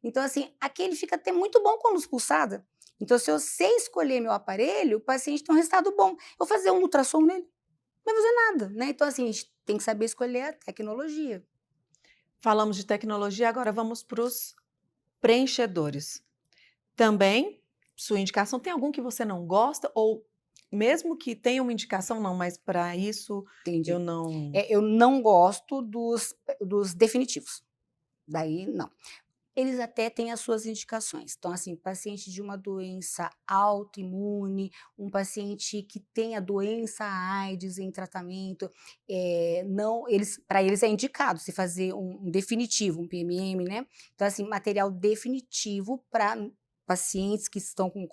Então, assim, aquele fica até muito bom com luz pulsada. Então, se eu sei escolher meu aparelho, o paciente tem um resultado bom. Eu vou fazer um ultrassom nele, não vai fazer nada, né? Então, assim, a gente tem que saber escolher a tecnologia. Falamos de tecnologia, agora vamos para os preenchedores. Também, sua indicação, tem algum que você não gosta? Ou mesmo que tenha uma indicação, não, mas para isso eu Entendi. não. Eu não gosto dos definitivos. Daí, não. Eles até têm as suas indicações. Então, assim, paciente de uma doença autoimune, um paciente que tem a doença AIDS em tratamento, não, eles, para eles é indicado se fazer um definitivo, um PMM, né? Então, assim, material definitivo para pacientes que estão com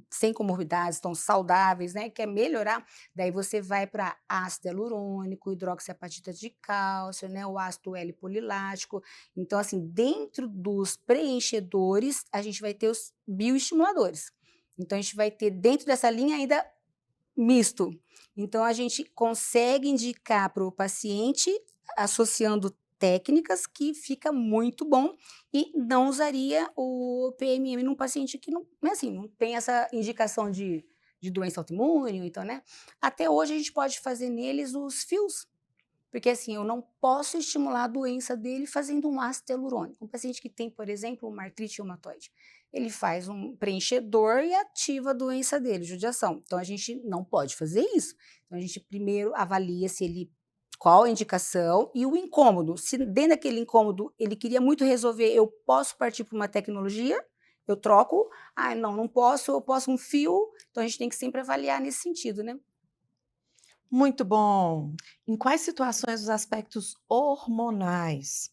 sem comorbidades, estão saudáveis, né? Quer melhorar, daí você vai para ácido hialurônico, hidroxiapatita de cálcio, né? O ácido L-polilático. Então, assim, dentro dos preenchedores, a gente vai ter os bioestimuladores. Então, a gente vai ter dentro dessa linha ainda misto. Então, a gente consegue indicar para o paciente, associando técnicas, que fica muito bom, e não usaria o PMM num paciente que não, assim, não tem essa indicação de doença autoimune, então, né? Até hoje a gente pode fazer neles os fios, porque assim, eu não posso estimular a doença dele fazendo um ácido hialurônico. Um paciente que tem, por exemplo, uma artrite reumatoide, ele faz um preenchedor e ativa a doença dele, judiação. Então a gente não pode fazer isso. Então a gente primeiro avalia se ele, qual a indicação e o incômodo. Se dentro daquele incômodo ele queria muito resolver, eu posso partir para uma tecnologia, eu troco. Ah, não, não posso, eu posso um fio. Então a gente tem que sempre avaliar nesse sentido, né? Muito bom. Em quais situações os aspectos hormonais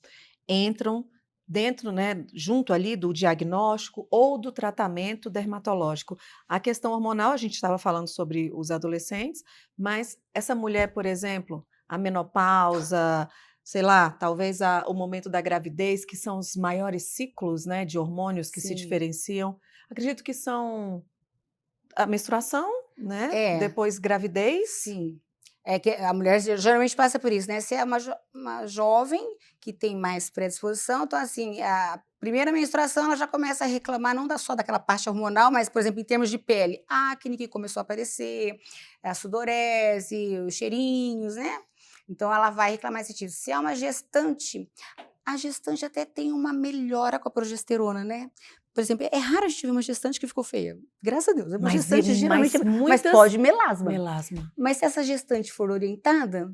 entram dentro, né, junto ali do diagnóstico ou do tratamento dermatológico? A questão hormonal, a gente estava falando sobre os adolescentes, mas essa mulher, por exemplo, a menopausa, sei lá, talvez o momento da gravidez, que são os maiores ciclos, né, de hormônios que se Sim. diferenciam. Acredito que são a menstruação, né? É. Depois gravidez. Sim. É que a mulher geralmente passa por isso, né? Se é uma jovem que tem mais predisposição, então, assim, a primeira menstruação ela já começa a reclamar não só daquela parte hormonal, mas, por exemplo, em termos de pele, acne que começou a aparecer, a sudorese, os cheirinhos, né? Então, ela vai reclamar esse tipo. Se é uma gestante, a gestante até tem uma melhora com a progesterona, né? Por exemplo, é raro a gente ver uma gestante que ficou feia. Graças a Deus. Uma gestante geralmente, Mas mas muitas pode melasma. melasma. Mas se essa gestante for orientada,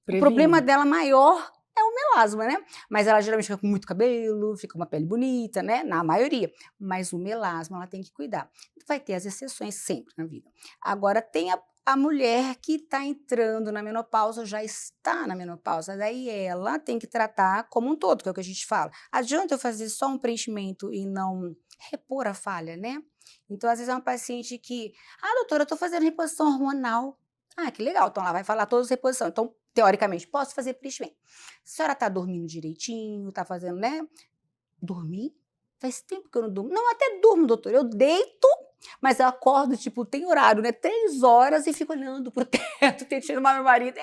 o problema Previne. dela maior é o melasma, né? Mas ela geralmente fica com muito cabelo, fica uma pele bonita, né? Na maioria. Mas o melasma ela tem que cuidar. Vai ter as exceções sempre na vida. Agora, tem a mulher que está entrando na menopausa, já está na menopausa, daí ela tem que tratar como um todo, que é o que a gente fala. Adianta eu fazer só um preenchimento e não repor a falha, né? Então, às vezes é uma paciente que, doutora, eu estou fazendo reposição hormonal. Ah, que legal. Então, ela vai falar todas as reposições. Então, teoricamente, posso fazer preenchimento. A senhora está dormindo direitinho, está fazendo, né? Dormir? Faz tempo que eu não durmo. Não, até durmo, doutor. Eu deito, mas eu acordo, tipo, tem horário, né? 3 horas e fico olhando pro teto, tentando chamar meu marido.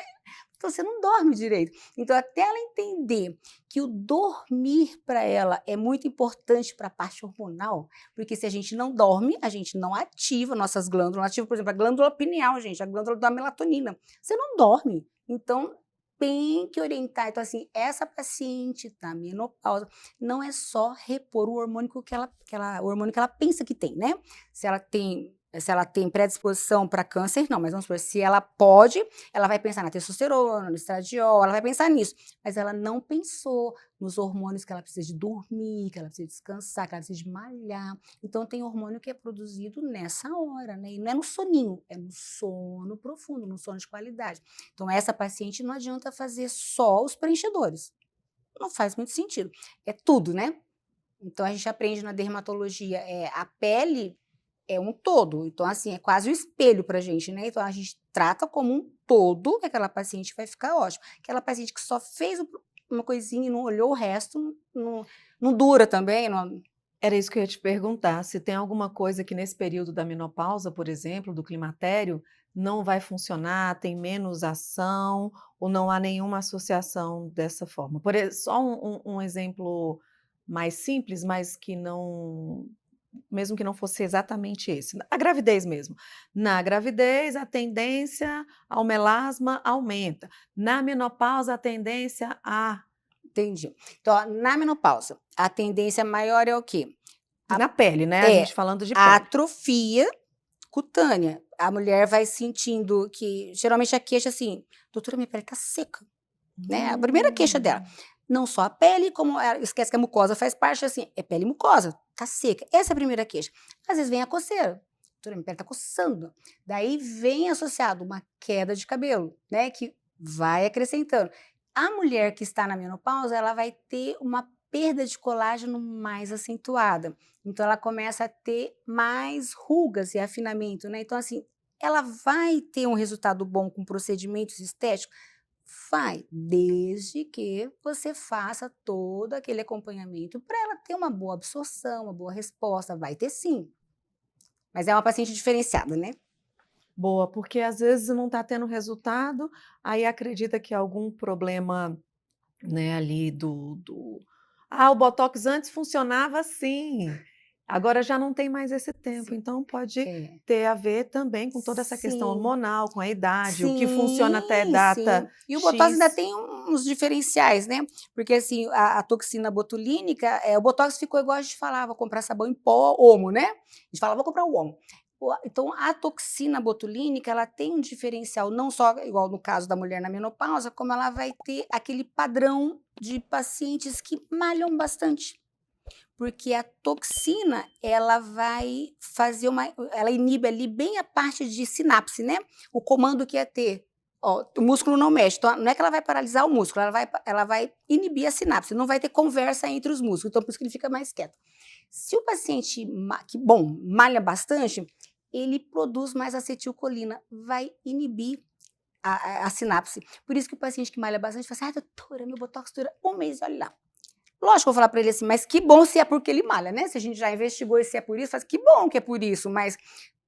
Então, você não dorme direito. Então, até ela entender que o dormir para ela é muito importante para a parte hormonal, porque se a gente não dorme, a gente não ativa nossas glândulas. Não ativa, por exemplo, a glândula pineal, gente, a glândula da melatonina. Você não dorme. Então, tem que orientar. Então, assim, essa paciente na menopausa não é só repor o hormônio o hormônio que ela pensa que tem, né? Se ela tem predisposição para câncer, não, mas vamos supor, se ela pode, ela vai pensar na testosterona, no estradiol, ela vai pensar nisso, mas ela não pensou nos hormônios que ela precisa de dormir, que ela precisa descansar, que ela precisa de malhar. Então, tem hormônio que é produzido nessa hora, né? E não é no soninho, é no sono profundo, no sono de qualidade. Então, essa paciente não adianta fazer só os preenchedores. Não faz muito sentido. É tudo, né? Então, a gente aprende na dermatologia, a pele é um todo. Então, assim, é quase um espelho pra gente, né? Então, a gente trata como um todo que aquela paciente vai ficar ótima. Aquela paciente que só fez uma coisinha e não olhou o resto, não dura também. Não... Era isso que eu ia te perguntar, se tem alguma coisa que nesse período da menopausa, por exemplo, do climatério, não vai funcionar, tem menos ação, ou não há nenhuma associação dessa forma. Só um exemplo mais simples, mas que não, mesmo que não fosse exatamente esse, a gravidez mesmo. Na gravidez, a tendência ao melasma aumenta. Na menopausa, a tendência a... Entendi. Então, ó, na menopausa, a tendência maior é o quê? Na pele, né? A É gente falando de a pele. atrofia cutânea. A mulher vai sentindo que, geralmente a queixa assim, doutora, minha pele tá seca, né? A primeira queixa dela. Não só a pele, como esquece que a mucosa faz parte, assim, é pele e mucosa, tá seca. Essa é a primeira queixa. Às vezes vem a coceira. Doutora, minha pele tá coçando. Daí vem associado uma queda de cabelo, né, que vai acrescentando. A mulher que está na menopausa, ela vai ter uma perda de colágeno mais acentuada. Então ela começa a ter mais rugas e afinamento, né? Então assim, ela vai ter um resultado bom com procedimentos estéticos? Vai, desde que você faça todo aquele acompanhamento para ela ter uma boa absorção, uma boa resposta. Vai ter sim, mas é uma paciente diferenciada, né? Boa, porque às vezes não está tendo resultado, aí acredita que é algum problema, né, ali o botox antes funcionava assim, agora já não tem mais esse tempo, Sim, então pode é. ter a ver também com toda essa questão Sim, hormonal, com a idade, o que funciona até sim, data sim. E o botox ainda X. tem uns diferenciais, né? Porque assim, a toxina botulínica, o botox ficou igual a gente falava, comprar sabão em pó, Omo, né? A gente falava, vou comprar o Omo. Então, a toxina botulínica, ela tem um diferencial, não só igual no caso da mulher na menopausa, como ela vai ter aquele padrão de pacientes que malham bastante. Porque a toxina, ela vai fazer ela inibe ali bem a parte de sinapse, né? O comando que é ter. Ó, o músculo não mexe, então não é que ela vai paralisar o músculo, ela vai inibir a sinapse, não vai ter conversa entre os músculos, então por isso que ele fica mais quieto. Se o paciente, que bom, malha bastante, ele produz mais acetilcolina, vai inibir a sinapse. Por isso que o paciente que malha bastante fala assim, doutora, meu botox dura um mês, olha lá. Lógico, eu vou falar para ele assim, mas que bom se é porque ele malha, né? Se a gente já investigou e se é por isso, faz que bom que é por isso, mas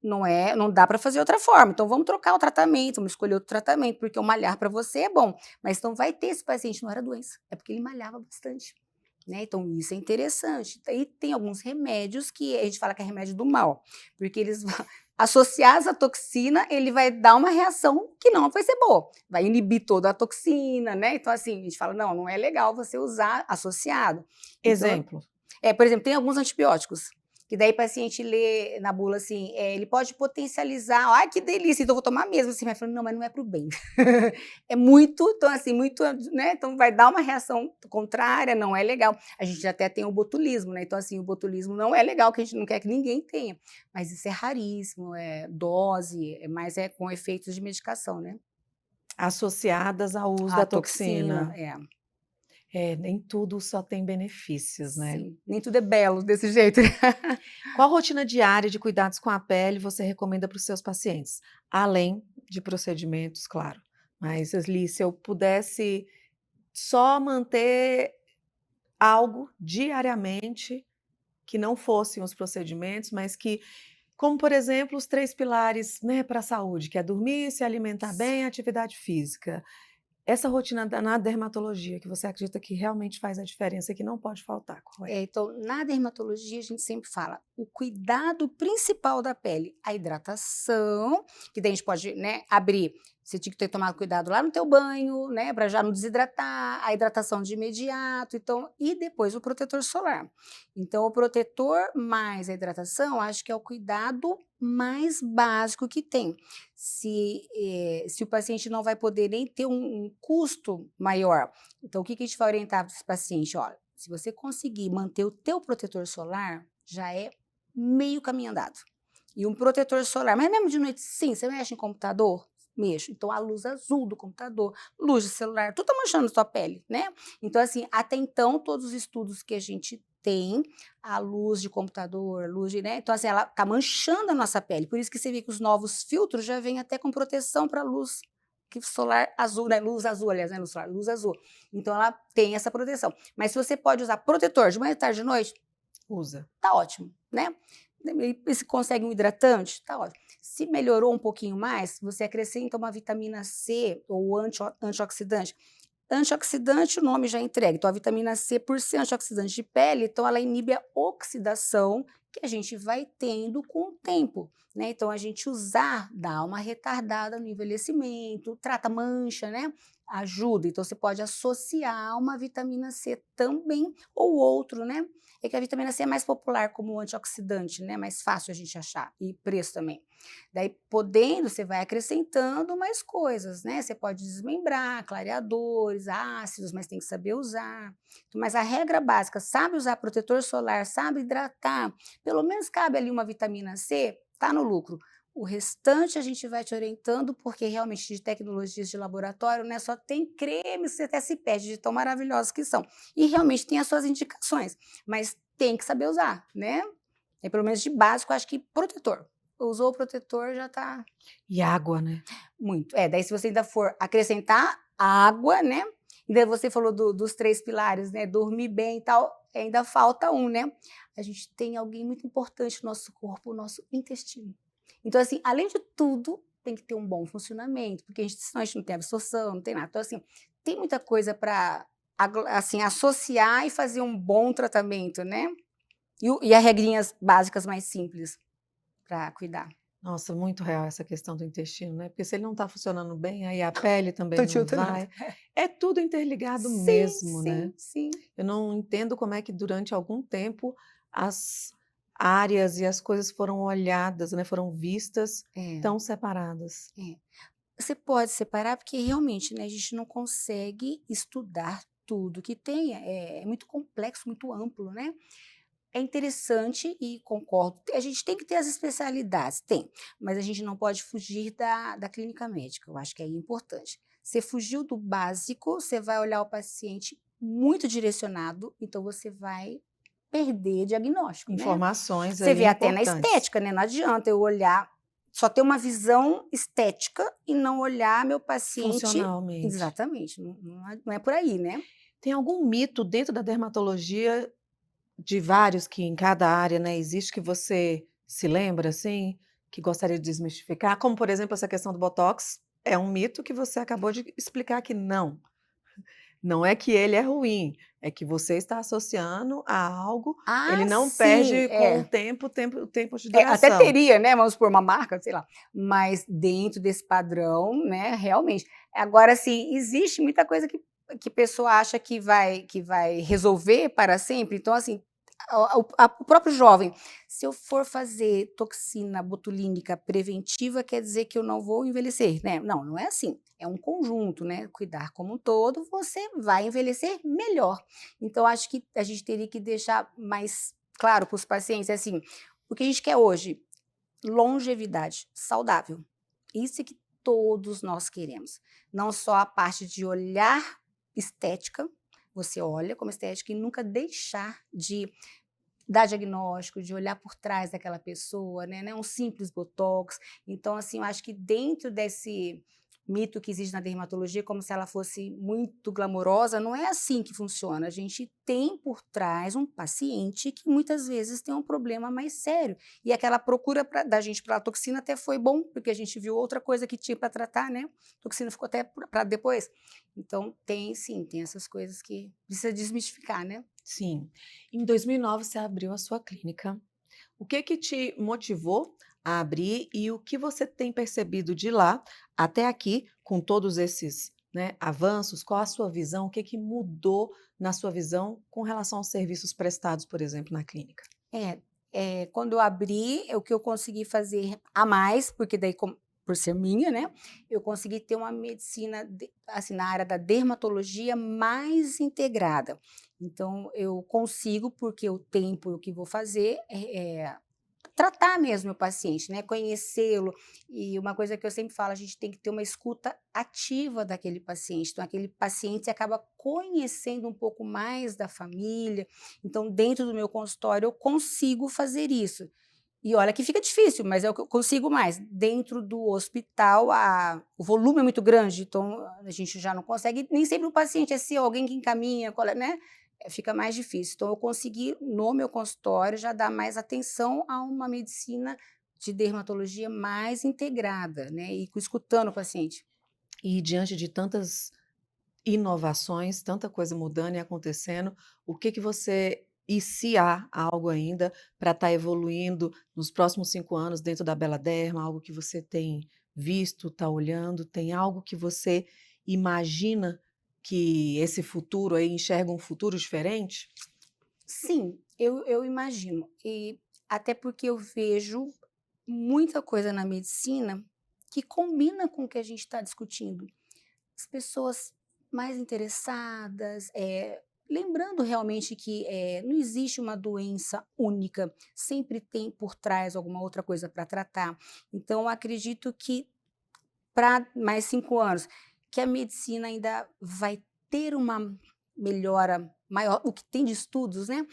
não dá para fazer outra forma. Então vamos trocar o tratamento, vamos escolher outro tratamento, porque o malhar para você é bom, mas então vai ter esse paciente, não era doença, é porque ele malhava bastante. Né? Então, isso é interessante. E tem alguns remédios que a gente fala que é remédio do mal, porque eles associados à toxina, ele vai dar uma reação que não vai ser boa, vai inibir toda a toxina, né? Então, assim, a gente fala, não é legal você usar associado. Então, Exemplo. por exemplo, tem alguns antibióticos que daí o paciente lê na bula assim, ele pode potencializar, ai que delícia, então eu vou tomar mesmo, assim, mas falando, não, mas não é para o bem. É muito, então assim, muito, né, então vai dar uma reação contrária, não é legal. A gente até tem o botulismo, né, então assim, o botulismo não é legal, que a gente não quer que ninguém tenha, mas isso é raríssimo, é dose, mas é com efeitos de medicação, né. Associadas ao uso A da toxina, toxina. Nem tudo só tem benefícios, né. sim, nem tudo é belo desse jeito. Qual rotina diária de cuidados com a pele você recomenda para os seus pacientes? Além de procedimentos, claro. Mas ali, se eu pudesse só manter algo diariamente, que não fossem os procedimentos, mas que, como por exemplo, os 3 pilares, né, para a saúde, que é dormir, se alimentar bem, atividade física. Essa rotina na dermatologia que você acredita que realmente faz a diferença e que não pode faltar, qual é? Então, na dermatologia, a gente sempre fala o cuidado principal da pele, a hidratação, que daí a gente pode, né, abrir. Você tinha que ter tomado cuidado lá no teu banho, né, para já não desidratar, a hidratação de imediato, então, e depois o protetor solar. Então, o protetor mais a hidratação, acho que é o cuidado mais básico que tem. Se o paciente não vai poder nem ter um custo maior, então o que a gente vai orientar para esse paciente? Olha, se você conseguir manter o teu protetor solar, já é meio caminho andado. E um protetor solar, mas mesmo de noite, sim, você mexe em computador? Mexo. Então, a luz azul do computador, luz de celular, tudo tá manchando sua pele, né? Então, assim, até então, todos os estudos que a gente tem, a luz de computador, luz de, né? Então, assim, ela tá manchando a nossa pele. Por isso que você vê que os novos filtros já vêm até com proteção para luz que solar azul, né? Luz azul, aliás, né? Luz solar, luz azul. Então, ela tem essa proteção. Mas se você pode usar protetor de manhã, tarde e de noite, Usa. tá ótimo, né? E se consegue um hidratante, tá ótimo. Se melhorou um pouquinho mais, você acrescenta uma vitamina C ou antioxidante. Antioxidante, o nome já entrega. Então, a vitamina C, por ser antioxidante de pele, então ela inibe a oxidação, que a gente vai tendo com o tempo, né? Então, a gente usar dá uma retardada no envelhecimento, trata mancha, né? Ajuda. Então, você pode associar uma vitamina C também ou outro, né? É que a vitamina C é mais popular como antioxidante, né? Mais fácil a gente achar e preço também. Daí, podendo, você vai acrescentando mais coisas, né? Você pode desmembrar, clareadores, ácidos, mas tem que saber usar. Mas a regra básica, sabe usar protetor solar, sabe hidratar, pelo menos cabe ali uma vitamina C, tá no lucro. O restante a gente vai te orientando, porque realmente de tecnologias de laboratório, né, só tem cremes, você até se perde de tão maravilhosos que são. E realmente tem as suas indicações, mas tem que saber usar, né? É pelo menos de básico, acho que protetor. Usou o protetor, já tá E água, né? muito. Daí se você ainda for acrescentar água, né? E daí você falou dos 3 pilares, né? Dormir bem e tal, ainda falta um, né? A gente tem alguém muito importante no nosso corpo, o nosso intestino. Então, assim, além de tudo, tem que ter um bom funcionamento, porque senão a gente não tem absorção, não tem nada. Então, assim, tem muita coisa para assim, associar e fazer um bom tratamento, né? E as regrinhas básicas mais simples para cuidar. Nossa, muito real essa questão do intestino, né? Porque se ele não está funcionando bem, aí a pele também Tô te não ajudando. vai. É tudo interligado Sim, mesmo, né? sim, sim. Eu não entendo como é que durante algum tempo as áreas e as coisas foram olhadas, né? Foram vistas É, tão separadas. é. Você pode separar, porque realmente, né, a gente não consegue estudar tudo que tem, é muito complexo, muito amplo, né? É interessante e concordo, a gente tem que ter as especialidades, tem, mas a gente não pode fugir da clínica médica, eu acho que é importante. Você fugiu do básico, você vai olhar o paciente muito direcionado, então você vai perder diagnóstico, né? Informações Você ali vê até na importantes, estética, né? Não adianta eu olhar, só ter uma visão estética e não olhar meu paciente. funcionalmente. Exatamente, não é por aí, né? Tem algum mito dentro da dermatologia, de vários que em cada área, né, existe, que você se lembra, assim, que gostaria de desmistificar? Como, por exemplo, essa questão do botox, é um mito que você acabou de explicar que não. Não é que ele é ruim, é que você está associando a algo, ele Ah, não sim, perde com o tempo de até duração. teria, né? Vamos por uma marca, sei lá. Mas dentro desse padrão, né? Realmente. Agora, assim, existe muita coisa que a pessoa acha que vai resolver para sempre. Então, assim, o próprio jovem, se eu for fazer toxina botulínica preventiva, quer dizer que eu não vou envelhecer, né? Não, não é assim. É um conjunto, né? Cuidar como um todo, você vai envelhecer melhor. Então, acho que a gente teria que deixar mais claro para os pacientes, assim, o que a gente quer hoje? Longevidade saudável. Isso é que todos nós queremos. Não só a parte de olhar estética, você olha como estética e nunca deixar de dar diagnóstico, de olhar por trás daquela pessoa, né? Não é um simples botox. Então, assim, eu acho que dentro desse mito que existe na dermatologia, como se ela fosse muito glamourosa, não é assim que funciona. A gente tem por trás um paciente que muitas vezes tem um problema mais sério. E aquela procura da gente pela toxina até foi bom, porque a gente viu outra coisa que tinha para tratar, né? A toxina ficou até para depois. Então, tem sim, tem essas coisas que precisa desmistificar, né? Sim. Em 2009 você abriu a sua clínica. O que que te motivou a abrir e o que você tem percebido de lá até aqui, com todos esses, né, avanços? Qual a sua visão? O que que mudou na sua visão com relação aos serviços prestados, por exemplo, na clínica? É, quando eu abri, o que eu consegui fazer a mais, porque daí por ser minha, né, eu consegui ter uma medicina assim, na área da dermatologia mais integrada. Então eu consigo, porque o tempo que vou fazer tratar mesmo o paciente, né, conhecê-lo. E uma coisa que eu sempre falo, a gente tem que ter uma escuta ativa daquele paciente. Então aquele paciente acaba conhecendo um pouco mais da família. Então dentro do meu consultório eu consigo fazer isso. E olha que fica difícil, mas é o que eu consigo mais. Dentro do hospital, o volume é muito grande, então a gente já não consegue, nem sempre o paciente é seu, alguém que encaminha, né? Fica mais difícil. Então, eu consegui, no meu consultório, já dar mais atenção a uma medicina de dermatologia mais integrada, né? E escutando o paciente. E diante de tantas inovações, tanta coisa mudando e acontecendo, o que que você e se há algo ainda para estar evoluindo nos próximos 5 anos dentro da Bela Derma, algo que você tem visto, está olhando, tem algo que você imagina que esse futuro aí enxerga um futuro diferente? Sim, eu imagino. E até porque eu vejo muita coisa na medicina que combina com o que a gente está discutindo. As pessoas mais interessadas, lembrando realmente que não existe uma doença única, sempre tem por trás alguma outra coisa para tratar. Então, eu acredito que para mais 5 anos, que a medicina ainda vai ter uma melhora maior, o que tem de estudos, né,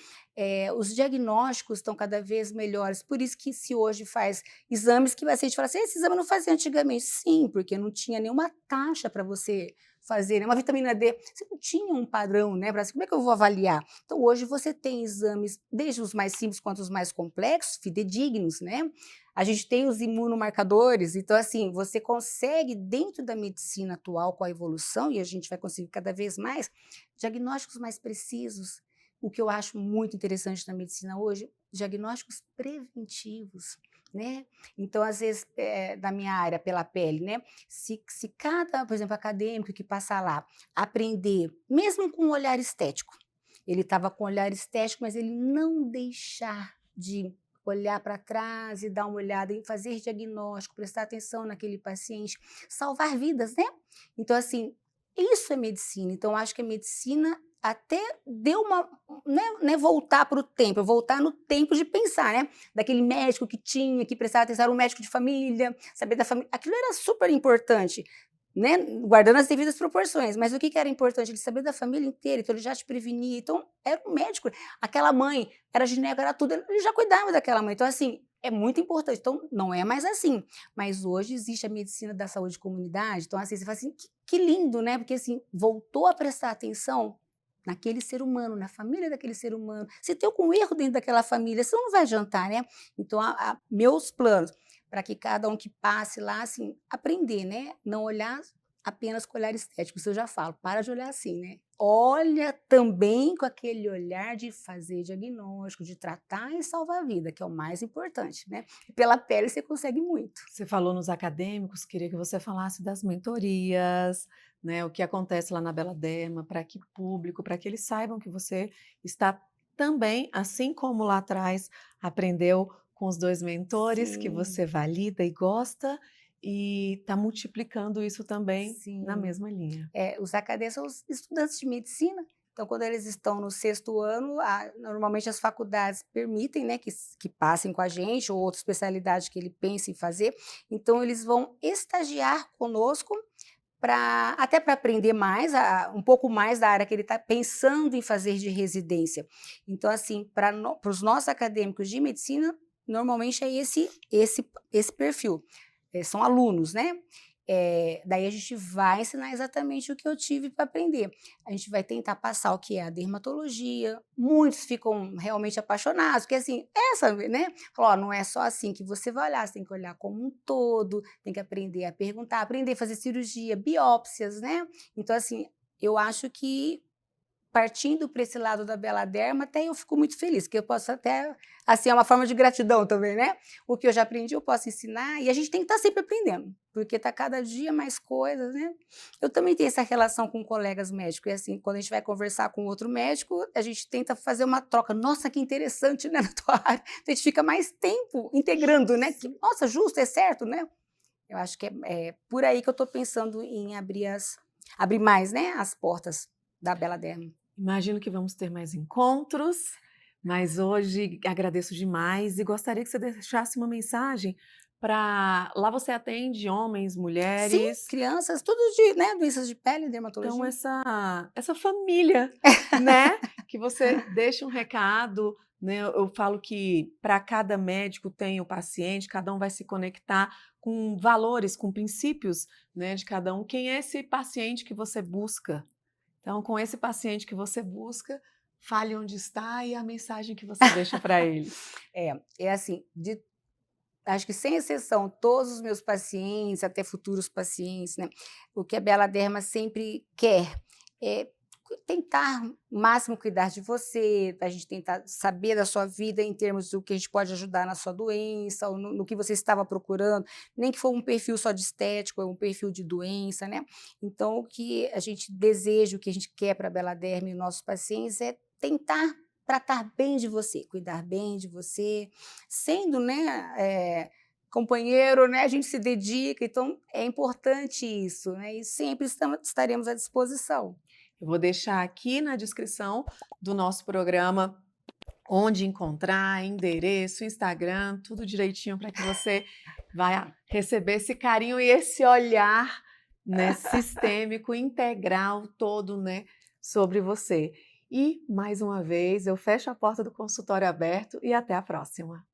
os diagnósticos estão cada vez melhores, por isso que se hoje faz exames que a gente fala assim: "Esse exame não fazia antigamente", sim, porque não tinha nenhuma taxa para você fazer, né, uma vitamina D, você não tinha um padrão, né, pra assim, como é que eu vou avaliar? Então hoje você tem exames, desde os mais simples quanto os mais complexos, fidedignos, né, a gente tem os imunomarcadores, então assim, você consegue dentro da medicina atual com a evolução, e a gente vai conseguir cada vez mais, diagnósticos mais precisos. O que eu acho muito interessante na medicina hoje, diagnósticos preventivos, né. Então às vezes, da minha área pela pele, né, se cada, por exemplo, acadêmico que passar lá, aprender, mesmo com um olhar estético, ele estava com um olhar estético, mas ele não deixar de olhar para trás e dar uma olhada em fazer diagnóstico, prestar atenção naquele paciente, salvar vidas, né. Então assim, isso é medicina, então acho que a medicina até deu uma, né, voltar para o tempo, voltar no tempo de pensar, né, daquele médico que tinha que prestar atenção, era um médico de família, saber da família, aquilo era super importante, né, guardando as devidas proporções, mas o que que era importante? Ele saber da família inteira, então ele já te prevenia, então era um médico, aquela mãe era gineco, era tudo, ele já cuidava daquela mãe, então assim, é muito importante, então não é mais assim, mas hoje existe a medicina da saúde de comunidade, então assim, você fala assim, que lindo, né, porque assim, voltou a prestar atenção naquele ser humano, na família daquele ser humano, se tem algum erro dentro daquela família, isso não vai adiantar, né, então meus planos, para que cada um que passe lá, assim, aprender, né, não olhar apenas com olhar estético, isso eu já falo, para de olhar assim, né, olha também com aquele olhar de fazer diagnóstico, de tratar e salvar a vida, que é o mais importante, né, e pela pele você consegue muito. Você falou nos acadêmicos, queria que você falasse das mentorias, né, o que acontece lá na Bela Derma, para que público, para que eles saibam que você está também, assim como lá atrás, aprendeu com os 2 mentores, que Sim, você valida e gosta, e está multiplicando isso também na sim. mesma linha. Os acadêmicos são os estudantes de medicina, então quando eles estão no 6º ano, normalmente as faculdades permitem, né, que passem com a gente ou outra especialidade que ele pense em fazer, então eles vão estagiar conosco para até para aprender mais, um pouco mais da área que ele está pensando em fazer de residência. Então assim, para os nossos acadêmicos de medicina, normalmente é esse perfil, são alunos, né. Daí a gente vai ensinar exatamente o que eu tive para aprender. A gente vai tentar passar o que é a dermatologia, muitos ficam realmente apaixonados, porque assim, essa, né, falou: "Ó, não é só assim que você vai olhar, você tem que olhar como um todo, tem que aprender a perguntar, aprender a fazer cirurgia, biópsias", né. Então assim, eu acho que partindo para esse lado da Bela Derma, até eu fico muito feliz, que eu posso até, assim, é uma forma de gratidão também, né. O que eu já aprendi eu posso ensinar e a gente tem que estar sempre aprendendo, porque está cada dia mais coisas, né. Eu também tenho essa relação com colegas médicos e, assim, quando a gente vai conversar com outro médico, a gente tenta fazer uma troca. "Nossa, que interessante, né, na tua área", então a gente fica mais tempo integrando, né, que "Nossa, justo, é certo", né. Eu acho que é por aí que eu estou pensando em abrir mais, né, as portas da Bela Derma. Imagino que vamos ter mais encontros, mas hoje agradeço demais e gostaria que você deixasse uma mensagem para lá você atende homens, Sim, mulheres, crianças, tudo de, né, doenças de pele, então dermatologia. essa família, né, que você deixa um recado, né, eu falo que para cada médico tem o paciente, cada um vai se conectar com valores, com princípios, né, de cada um. Quem é esse paciente que você busca? Então, com esse paciente que você busca, fale onde está e a mensagem que você deixa para ele. É assim, acho que sem exceção, todos os meus pacientes, até futuros pacientes, né, o que a Bela Derma sempre quer é tentar o máximo cuidar de você, a gente tentar saber da sua vida em termos do que a gente pode ajudar na sua doença, ou no que você estava procurando, nem que for um perfil só de estético, é um perfil de doença, né? Então, o que a gente deseja, o que a gente quer para a Bela Derme e nossos pacientes é tentar tratar bem de você, cuidar bem de você, sendo, né, companheiro, né, a gente se dedica, então é importante isso, né, e sempre estaremos à disposição. Eu vou deixar aqui na descrição do nosso programa onde encontrar, endereço, Instagram, tudo direitinho para que você vai receber esse carinho e esse olhar, né, sistêmico, integral todo, né, sobre você. E, mais uma vez, eu fecho a porta do consultório aberto e até a próxima.